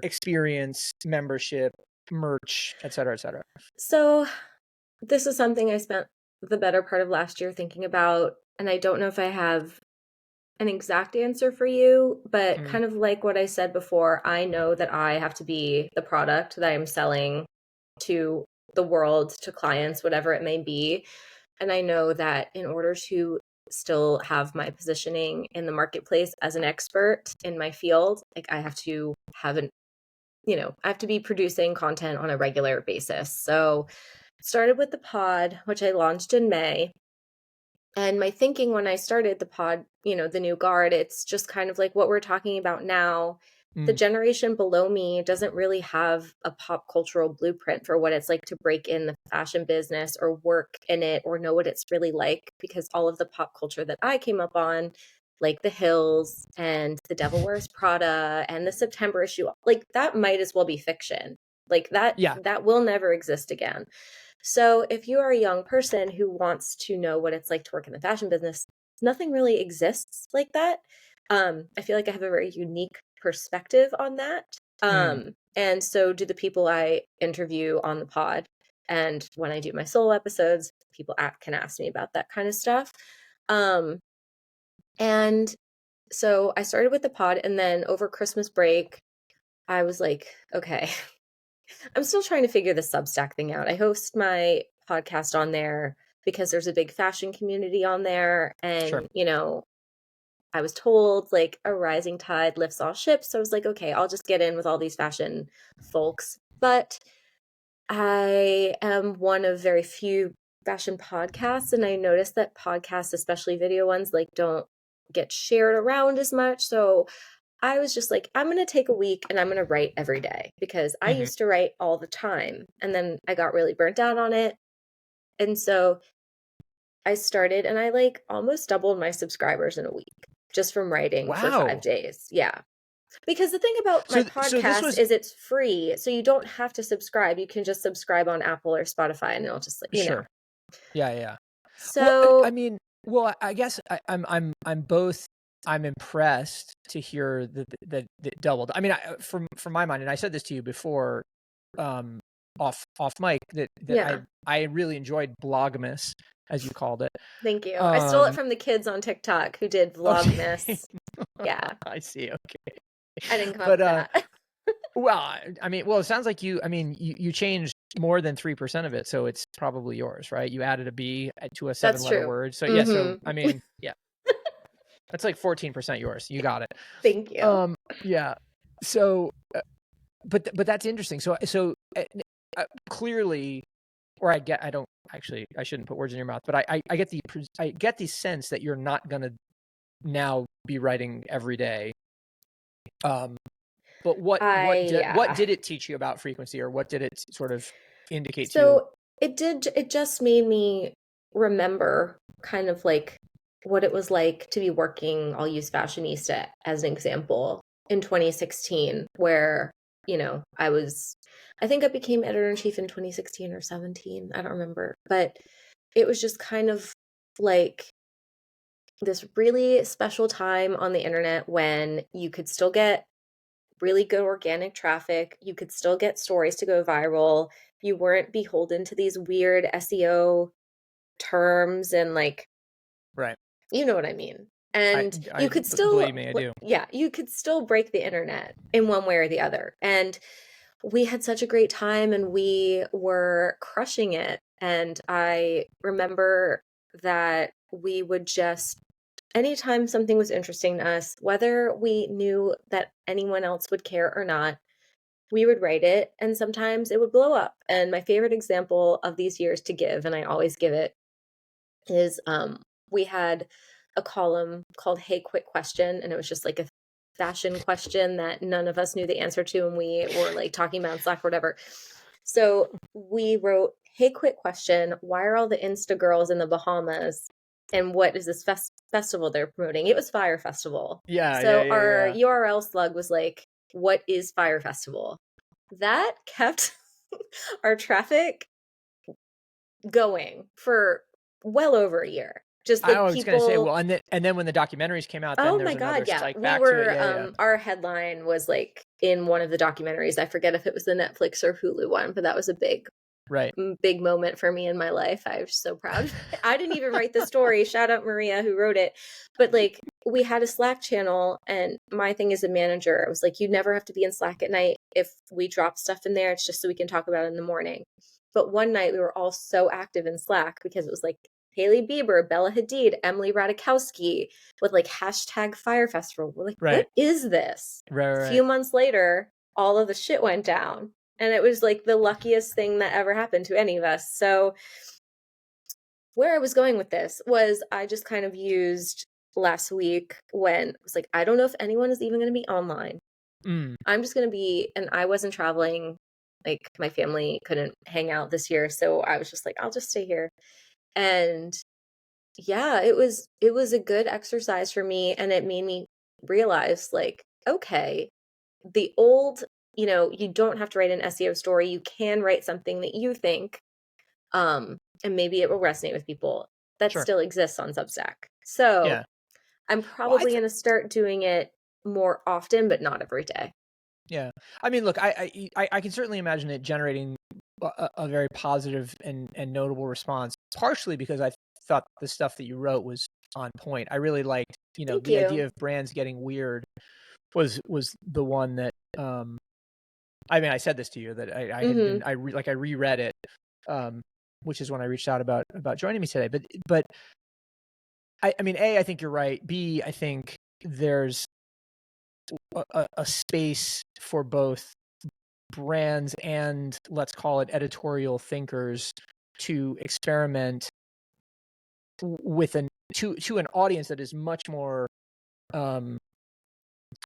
experience, membership, merch, et cetera, et cetera. So this is something I spent the better part of last year thinking about, and I don't know if I have an exact answer for you, but Mm, kind of like what I said before, I know that I have to be the product that I'm selling to the world, to clients, whatever it may be. And I know that in order to still have my positioning in the marketplace as an expert in my field, like I have to have I have to be producing content on a regular basis. So started with the pod, which I launched in May. And my thinking when I started the pod, the New Guard, it's just kind of like what we're talking about now. The mm, generation below me doesn't really have a pop cultural blueprint for what it's like to break in the fashion business or work in it or know what it's really like, because all of the pop culture that I came up on, like The Hills and The Devil Wears Prada and the September issue, like that might as well be fiction. Like yeah. that will never exist again. So if you are a young person who wants to know what it's like to work in the fashion business, nothing really exists like that. I feel like I have a very unique perspective on that. Mm, And so do the people I interview on the pod. And when I do my solo episodes, people can ask me about that kind of stuff. Um, and so I started with the pod, and then over Christmas break, I was like, okay, I'm still trying to figure the Substack thing out. I host my podcast on there because there's a big fashion community on there. sure. And, I was told like a rising tide lifts all ships. So I was like, okay, I'll just get in with all these fashion folks. But I am one of very few fashion podcasts. And I noticed that podcasts, especially video ones, like don't get shared around as much. So I was just like, I'm going to take a week and I'm going to write every day, because I Mhm. used to write all the time and then I got really burnt out on it. And so I started, and I like almost doubled my subscribers in a week just from writing for 5 Wow. days. Yeah. Because the thing about my So this podcast was is it's free, so you don't have to subscribe. You can just subscribe on Apple or Spotify and it'll just, sure. Yeah, yeah. Well, I So mean, well, I guess I'm both. I'm impressed to hear that it doubled. I mean, from my mind, and I said this to you before, um, off mic, that yeah, I really enjoyed Blogmas, as you called it. thank you. I stole it Um, from the kids on TikTok who did okay, Vlogmas. Yeah, I see. Okay, I didn't come up but with that. well, I mean, well, it sounds like you. I mean, you changed more than 3% of it, so it's probably yours, right? You added a B to a That's 7-letter true. word, so yeah. So I Mm-hmm. mean, yeah, that's like 14% yours. You got it. Thank you. Yeah. So, but that's interesting. Clearly, or I don't actually. I shouldn't put words in your mouth, but I get the sense that you're not gonna now be writing every day. Um, but what Yeah. did it teach you about frequency, or what did it sort of indicate to you? So it just made me remember kind of like what it was like to be working, I'll use Fashionista as an example, in 2016, where, I think I became editor-in-chief in 2016 or 17, I don't remember. But it was just kind of like this really special time on the internet when you could still get really good organic traffic. You could still get stories to go viral. You weren't beholden to these weird SEO terms and like, Right. you know what I mean? And I believe me, I do. yeah, you could still break the internet in one way or the other. And we had such a great time and we were crushing it. And I remember that we would just, anytime something was interesting to us, whether we knew that anyone else would care or not, we would write it, and sometimes it would blow up. And my favorite example of these years to give, and I always give it, is we had a column called Hey Quick Question, and it was just like a fashion question that none of us knew the answer to, and we were like talking about in Slack or whatever. So we wrote, Hey Quick Question, why are all the Insta girls in the Bahamas, and what is this festival they're promoting? It was Fire Festival. Yeah, yeah, So yeah, our yeah. URL slug was like, what is Fire Festival? That kept our traffic going for well over a year. Just I like was gonna say, people, well, and then when the documentaries came out, then oh there's my another God, yeah. strike We back to it. were, Yeah, yeah. our headline was like in one of the documentaries. I forget if it was the Netflix or Hulu one, but that was a Right. big moment for me in my life. I was so proud. I didn't even write the story. Shout out Maria who wrote it. But like, we had a Slack channel, and my thing as a manager, I was like, you never have to be in Slack at night. If we drop stuff in there, it's just so we can talk about it in the morning. But one night we were all so active in Slack because it was like Hailey Bieber, Bella Hadid, Emily Ratajkowski with like hashtag Fire Festival. We're like, Right. what is this? Right. A Right. few months later, all of the shit went down. And it was like the luckiest thing that ever happened to any of us. So where I was going with this was I just kind of used last week when it was like, I don't know if anyone is even going to be online. Mm. I'm just going to be, and I wasn't traveling. Like my family couldn't hang out this year. So I was just like, I'll just stay here. And yeah, it was a good exercise for me. And it made me realize like, okay, the old, you don't have to write an SEO story. You can write something that you think, and maybe it will resonate with people. That Sure. still exists on Substack. So Yeah. I'm Well, probably going to start doing it more often, but not every day. yeah. I mean, look, I can certainly imagine it generating a very positive and notable response, partially because I thought the stuff that you wrote was on point. I really liked, Thank the idea you. of brands getting weird was the one that, I mean, I said this to you that I had Hmm. been, I reread it, which is when I reached out about joining me today. But I mean, A, I think you're right. B, I think there's a space for both brands and, let's call it, editorial thinkers to experiment with to an audience that is much more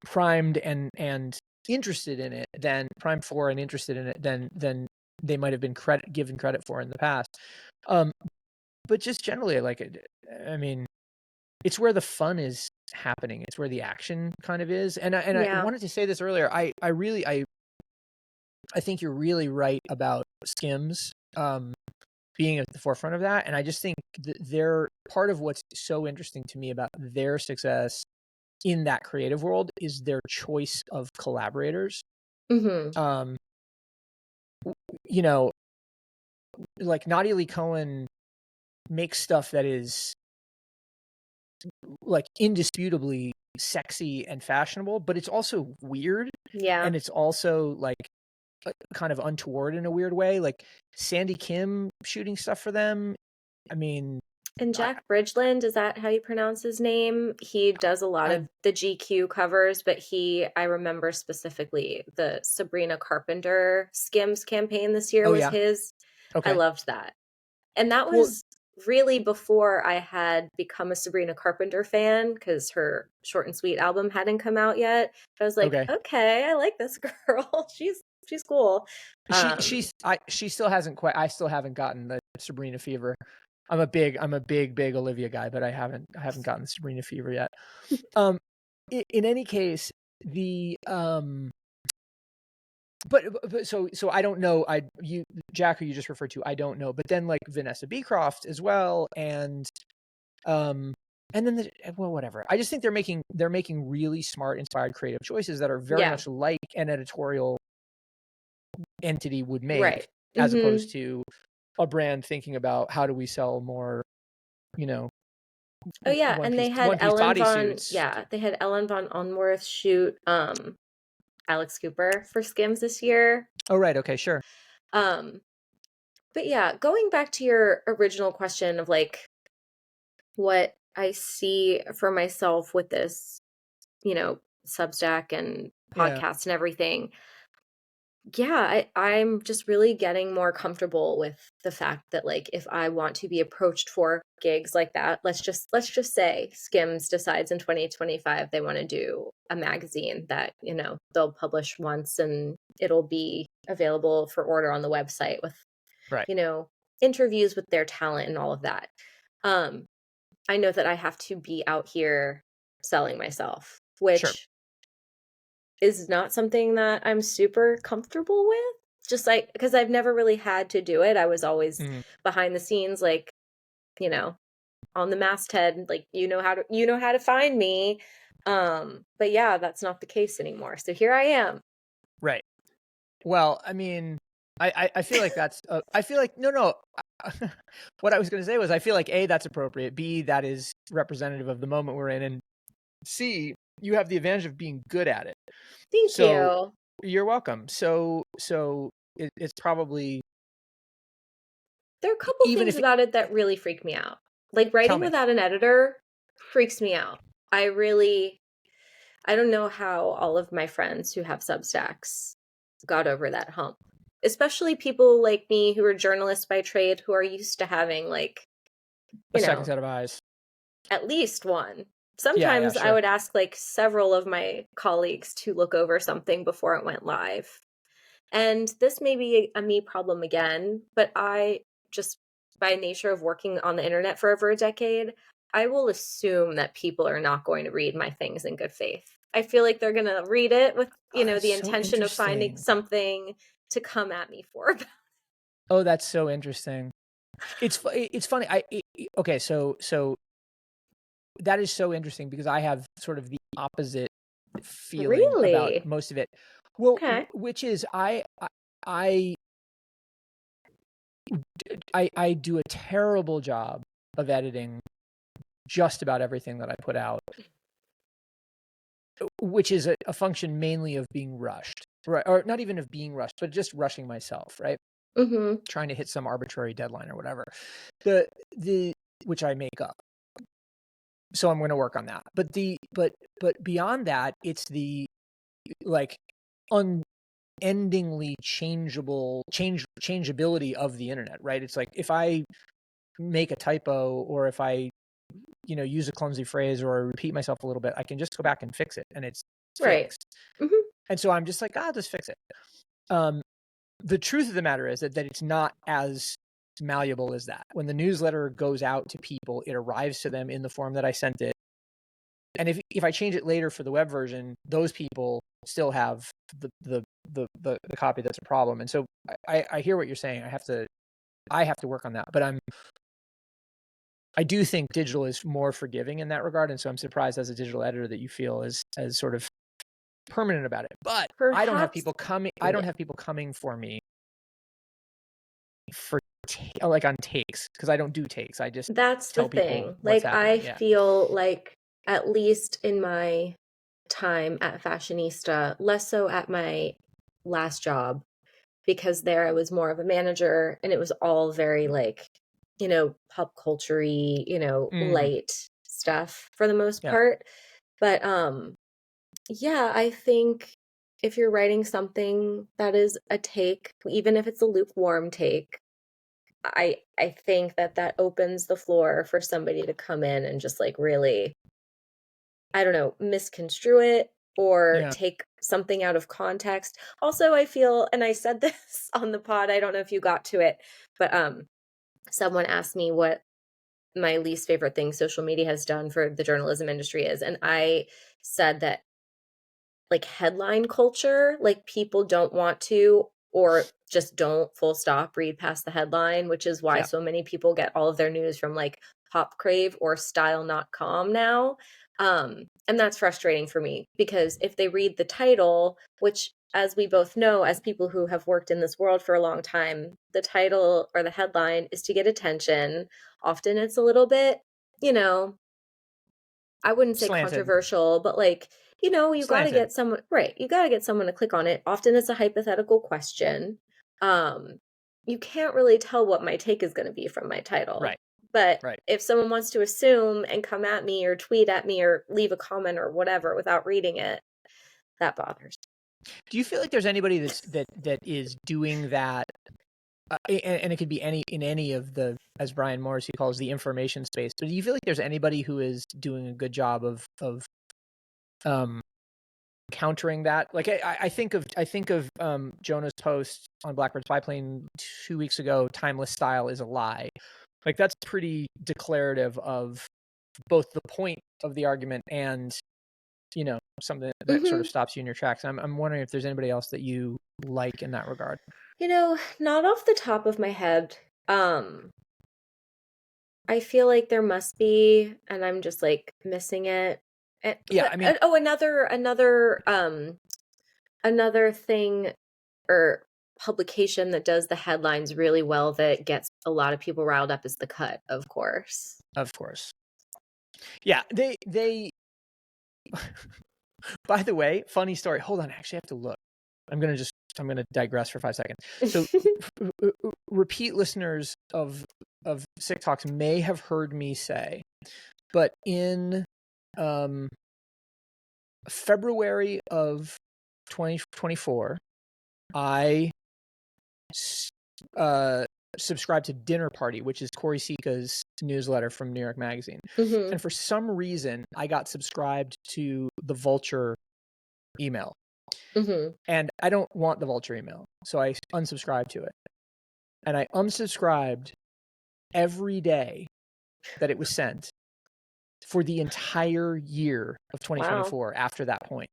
primed and interested in it than primed for and interested in it than they might have been given credit for in the past. But just generally, like it, I mean, it's where the fun is happening. It's where the action kind of is. And I Yeah. wanted to say this earlier. I think you're really right about Skims being at the forefront of that. And I just think that they're part of what's so interesting to me about their success in that creative world is their choice of collaborators. Mm-hmm. You know, like Nadia Lee Cohen makes stuff that is like indisputably sexy and fashionable, but it's also weird. Yeah. And it's also like kind of untoward in a weird way. Like Sandy Kim shooting stuff for them. I mean, And Jack Bridgeland, is that how you pronounce his name? He does a lot I of the GQ covers, but I remember specifically the Sabrina Carpenter Skims campaign this year oh was yeah, his. I okay. loved that. And that Well, was really before I had become a Sabrina Carpenter fan because her Short and Sweet album hadn't come out yet. I was like, okay. okay, I like this girl. She's cool. She still hasn't quite. I still haven't gotten the Sabrina fever. I'm a big Olivia guy, but I haven't gotten the Sabrina fever yet. In any case, the but so I don't know. Jack, who you just referred to, I don't know. But then like Vanessa Beecroft as well, and then well, whatever. I just think they're making really smart, inspired, creative choices that are very Yeah, much like an editorial entity would make, right. as Mm-hmm. opposed to a brand thinking about how do we sell more, you know, Oh yeah, one and piece bodysuits. they had Ellen von Unworth shoot Alex Cooper for Skims this year. Oh right, okay, sure. Um but yeah, going back to your original question of like what I see for myself with this, Substack and Yeah, podcast and everything. Yeah, I'm just really getting more comfortable with the fact that like if I want to be approached for gigs like that, let's just say Skims decides in 2025 they want to do a magazine that, they'll publish once and it'll be available for order on the website with, right, you know, interviews with their talent and all of that. Um, I know that I have to be out here selling myself, sure. which is not something that I'm super comfortable with. Just like because I've never really had to do it. I was always Mhm. behind the scenes, like, you know, on the masthead, like you know how to find me. But yeah, that's not the case anymore. So here I am. Right. Well, I mean, I feel like that's I feel like no. What I was going to say was I feel like A, that's appropriate. B, that is representative of the moment we're in, and C, you have the advantage of being good at it. Thank So you. you're welcome. So it's probably, There are a couple even things if about it that really freak me out. Like tell writing me. without an editor freaks me out. I don't know how all of my friends who have Substacks got over that hump. Especially people like me who are journalists by trade who are used to having like, A you second know, set of eyes. at least one. Yeah, Sometimes I sure. would ask like several of my colleagues to look over something before it went live. And this may be a me problem again, but I just, by nature of working on the internet for over a decade, I will assume that people are not going to read my things in good faith. I feel like they're going to read it with, Oh, that's the so intention of finding interesting. something to come at me for. Oh, that's so interesting. It's funny. Okay, so that is so interesting because I have sort of the opposite feeling about Really? most of it. Well, Okay. which is I I do a terrible job of editing just about everything that I put out, which is a function mainly of being rushed, right? Or not even of being rushed, but just rushing myself, right? Mm-hmm. Trying to hit some arbitrary deadline or whatever. The which I make up. So I'm going to work on that. But beyond that, it's the like unendingly changeability of the internet, right? It's like if I make a typo or if I use a clumsy phrase or I repeat myself a little bit, I can just go back and fix it, and it's Right. fixed. Mm-hmm. And so I'm just like, I'll just fix it. The truth of the matter is that it's not as malleable as that. When the newsletter goes out to people, it arrives to them in the form that I sent it. And if I change it later for the web version, those people still have the copy that's a problem. And so I hear what you're saying. I have to work on that. But I do think digital is more forgiving in that regard. And so I'm surprised as a digital editor that you feel as sort of permanent about it. But Perhaps, I don't have people coming for me for like on takes, because I don't do takes. I just that's tell the thing. people what's happening. I feel like, at least in my time at Fashionista, less so at my last job, because there I was more of a manager and it was all very like, pop culture-y, light stuff for the most part. But yeah, I think if you're writing something that is a take, even if it's a lukewarm take, I think that opens the floor for somebody to come in and just like really, I don't know, misconstrue it or take something out of context. Also, I feel, and I said this on the pod, I don't know if you got to it, but someone asked me what my least favorite thing social media has done for the journalism industry is, and I said that, like, headline culture, like, people don't want to or just don't full stop read past the headline, which is why so many people get all of their news from like Pop Crave or style.com now. And that's frustrating for me, because if they read the title, which, as we both know, as people who have worked in this world for a long time, the title or the headline is to get attention. Often it's a little bit, I wouldn't say slanted, controversial, but like, you got to get someone, right. You got to get someone to click on it. Often it's a hypothetical question. You can't really tell what my take is going to be from my title. Right. But if someone wants to assume and come at me or tweet at me or leave a comment or whatever without reading it, that bothers. Do you feel like there's anybody that is doing that? And it could be in any of the, as Brian Morrissey calls, the information space. But do you feel like there's anybody who is doing a good job of countering that? Like I think of Jonah's post on Blackbird's biplane 2 weeks ago. Timeless style is a lie. Like, that's pretty declarative of both the point of the argument and something that sort of stops you in your tracks. I'm wondering if there's anybody else that you like in that regard. Not off the top of my head. I feel like there must be, and I'm just like missing it. Another thing or publication that does the headlines really well that gets a lot of people riled up is The Cut, of course. Yeah, they by the way, funny story. Hold on, I actually have to look. I'm going to digress for 5 seconds. So repeat listeners of SIC Talks may have heard me say, but in February of 2024, I subscribed to Dinner Party, which is Corey Sika's newsletter from New York Magazine. And for some reason, I got subscribed to the Vulture email. And I don't want the Vulture email, so I unsubscribed to it. And I unsubscribed every day that it was sent for the entire year of 2024 after that point.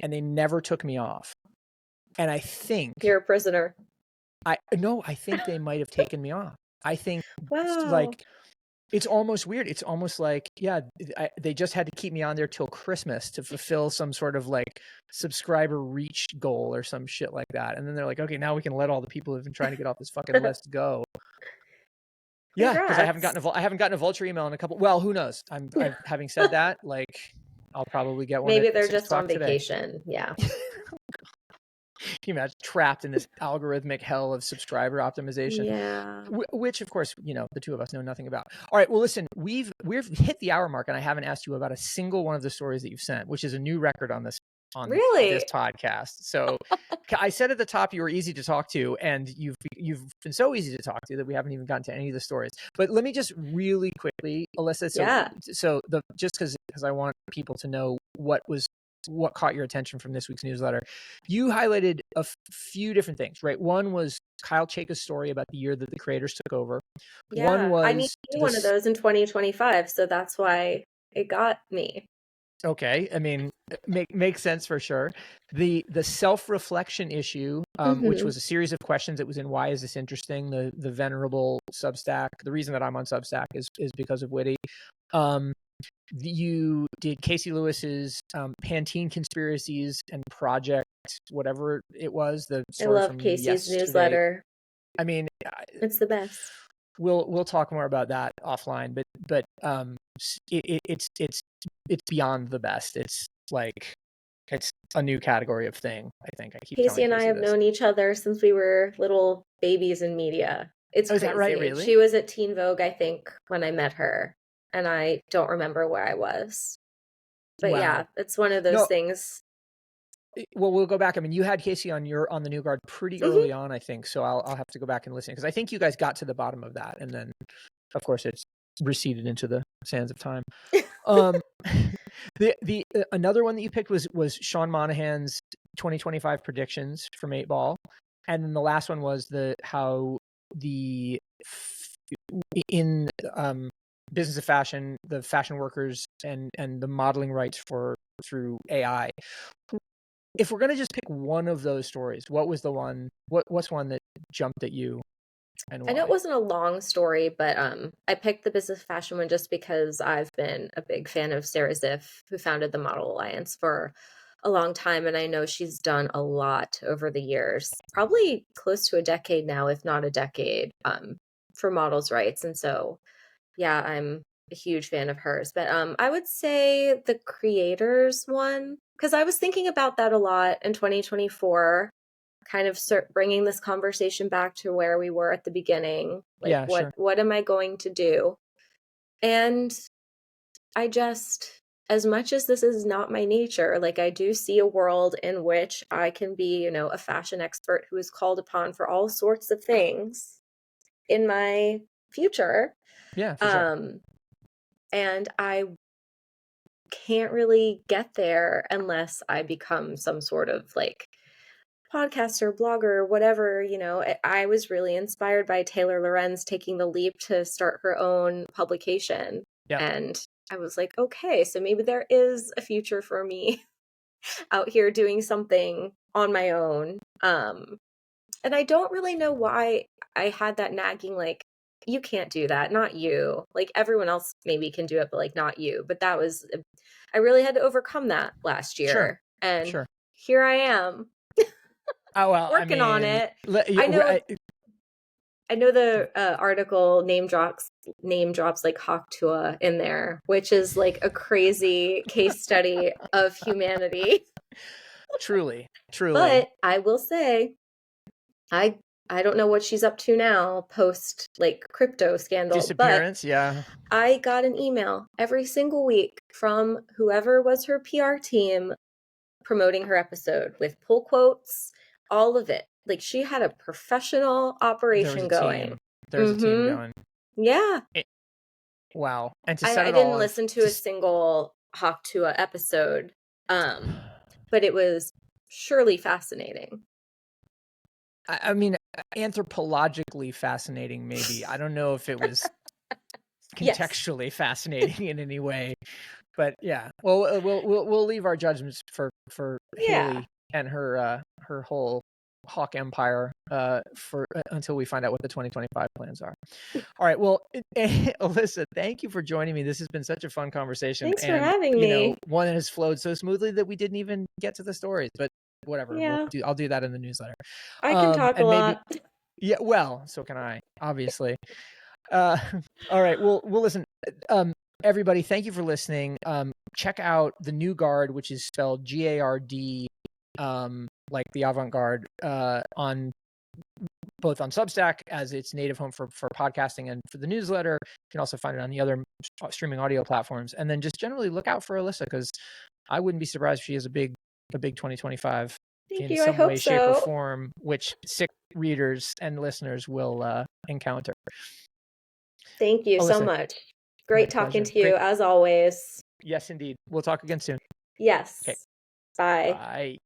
And they never took me off. And I think you're a prisoner. I think they might have taken me off. I think like it's almost weird. It's almost like, they just had to keep me on there till Christmas to fulfill some sort of like subscriber reach goal or some shit like that. And then they're like, okay, now we can let all the people who've been trying to get off this fucking list go. Yeah, because I haven't gotten a Vulture email in a couple. Well, who knows? Having said that, like, I'll probably get one. Maybe they're just on vacation. Yeah. Can you imagine trapped in this algorithmic hell of subscriber optimization? Yeah. Which, of course, the two of us know nothing about. All right. Well, listen, we've hit the hour mark, and I haven't asked you about a single one of the stories that you've sent, which is a new record on this this podcast. So I said at the top you were easy to talk to, and you've been so easy to talk to that we haven't even gotten to any of the stories. But let me just really quickly, Alyssa. So just because I want people to know what was what caught your attention from this week's newsletter. You highlighted a few different things, right? One was Kyle Chayka's story about the year that the creators took over. One Yeah, I need was to do one of those in 2025, so that's why it got me. Okay, I mean, makes sense for sure. The self-reflection issue, which was a series of questions that was in Why Is This Interesting? The venerable Substack. The reason that I'm on Substack is because of Witty. You did Casey Lewis's Pantene conspiracies and project, whatever it was, the I story love from Casey's yesterday. newsletter. I mean, It's the best. We'll talk more about that offline, but it's beyond the best. It's like it's a new category of thing. I think I keep Casey telling and I Casey have this. known each other since we were little babies in media. It's Oh, is crazy. that right? Really? She was at Teen Vogue, I think, when I met her, and I don't remember where I was. But Wow. yeah, it's one of those things. Well, we'll go back. I mean, you had Casey on the New Guard pretty early on, I think. So I'll have to go back and listen because I think you guys got to the bottom of that, and then, of course, it's receded into the sands of time. The another one that you picked was Sean Monahan's 2025 predictions from 8 Ball, and then the last one was how in business of fashion, the fashion workers and the modeling rights through AI. If we're gonna just pick one of those stories, what was the one? What's one that jumped at you, and why? I know it wasn't a long story, but I picked the business fashion one just because I've been a big fan of Sarah Ziff, who founded the Model Alliance for a long time, and I know she's done a lot over the years, probably close to a decade now, if not a decade, for models' rights. And so, yeah, I'm a huge fan of hers. But I would say the creators one, because I was thinking about that a lot in 2024, kind of bringing this conversation back to where we were at the beginning. Like, Yeah, sure. what am I going to do? And I just, as much as this is not my nature, like I do see a world in which I can be, a fashion expert who is called upon for all sorts of things in my future. Yeah, for sure. And I can't really get there unless I become some sort of like podcaster, blogger, whatever. I was really inspired by Taylor Lorenz taking the leap to start her own publication. Yep. And I was like, okay, so maybe there is a future for me out here doing something on my own. And I don't really know why I had that nagging, like, you can't do that, not you. Like, everyone else maybe can do it, but like, not you. But I really had to overcome that last year. Sure. And sure. Here I am. Oh, well, working on it. I know the article name drops like Hawktua in there, which is like a crazy case study of humanity. Truly. But I will say, I don't know what she's up to now post like crypto scandal. Disappearance, yeah. I got an email every single week from whoever was her PR team promoting her episode with pull quotes, all of it. Like she had a professional operation going. There's a team going. Yeah. Wow. And to set I didn't listen to a single Hawktua episode, but it was surely fascinating. I mean, anthropologically fascinating, maybe. I don't know if it was contextually fascinating in any way, but yeah. Well, we'll leave our judgments for Haley and her whole Hawk empire until we find out what the 2025 plans are. All right. Well, Alyssa, thank you for joining me. This has been such a fun conversation. Thanks for having me. One that has flowed so smoothly that we didn't even get to the stories, but whatever. Yeah. I'll do that in the newsletter. I can talk a lot. Yeah. Well, so can I, obviously. All right. Well, listen, everybody, thank you for listening. Check out the New Guard, which is spelled GARD, like the avant-garde, on both on Substack as its native home for podcasting and for the newsletter. You can also find it on the other streaming audio platforms. And then just generally look out for Alyssa, because I wouldn't be surprised if she has a big 2025 in some way, shape, or form, which SIC readers and listeners will encounter. Thank you so much. Great talking to you, as always. Yes, indeed. We'll talk again soon. Yes. Okay. Bye. Bye.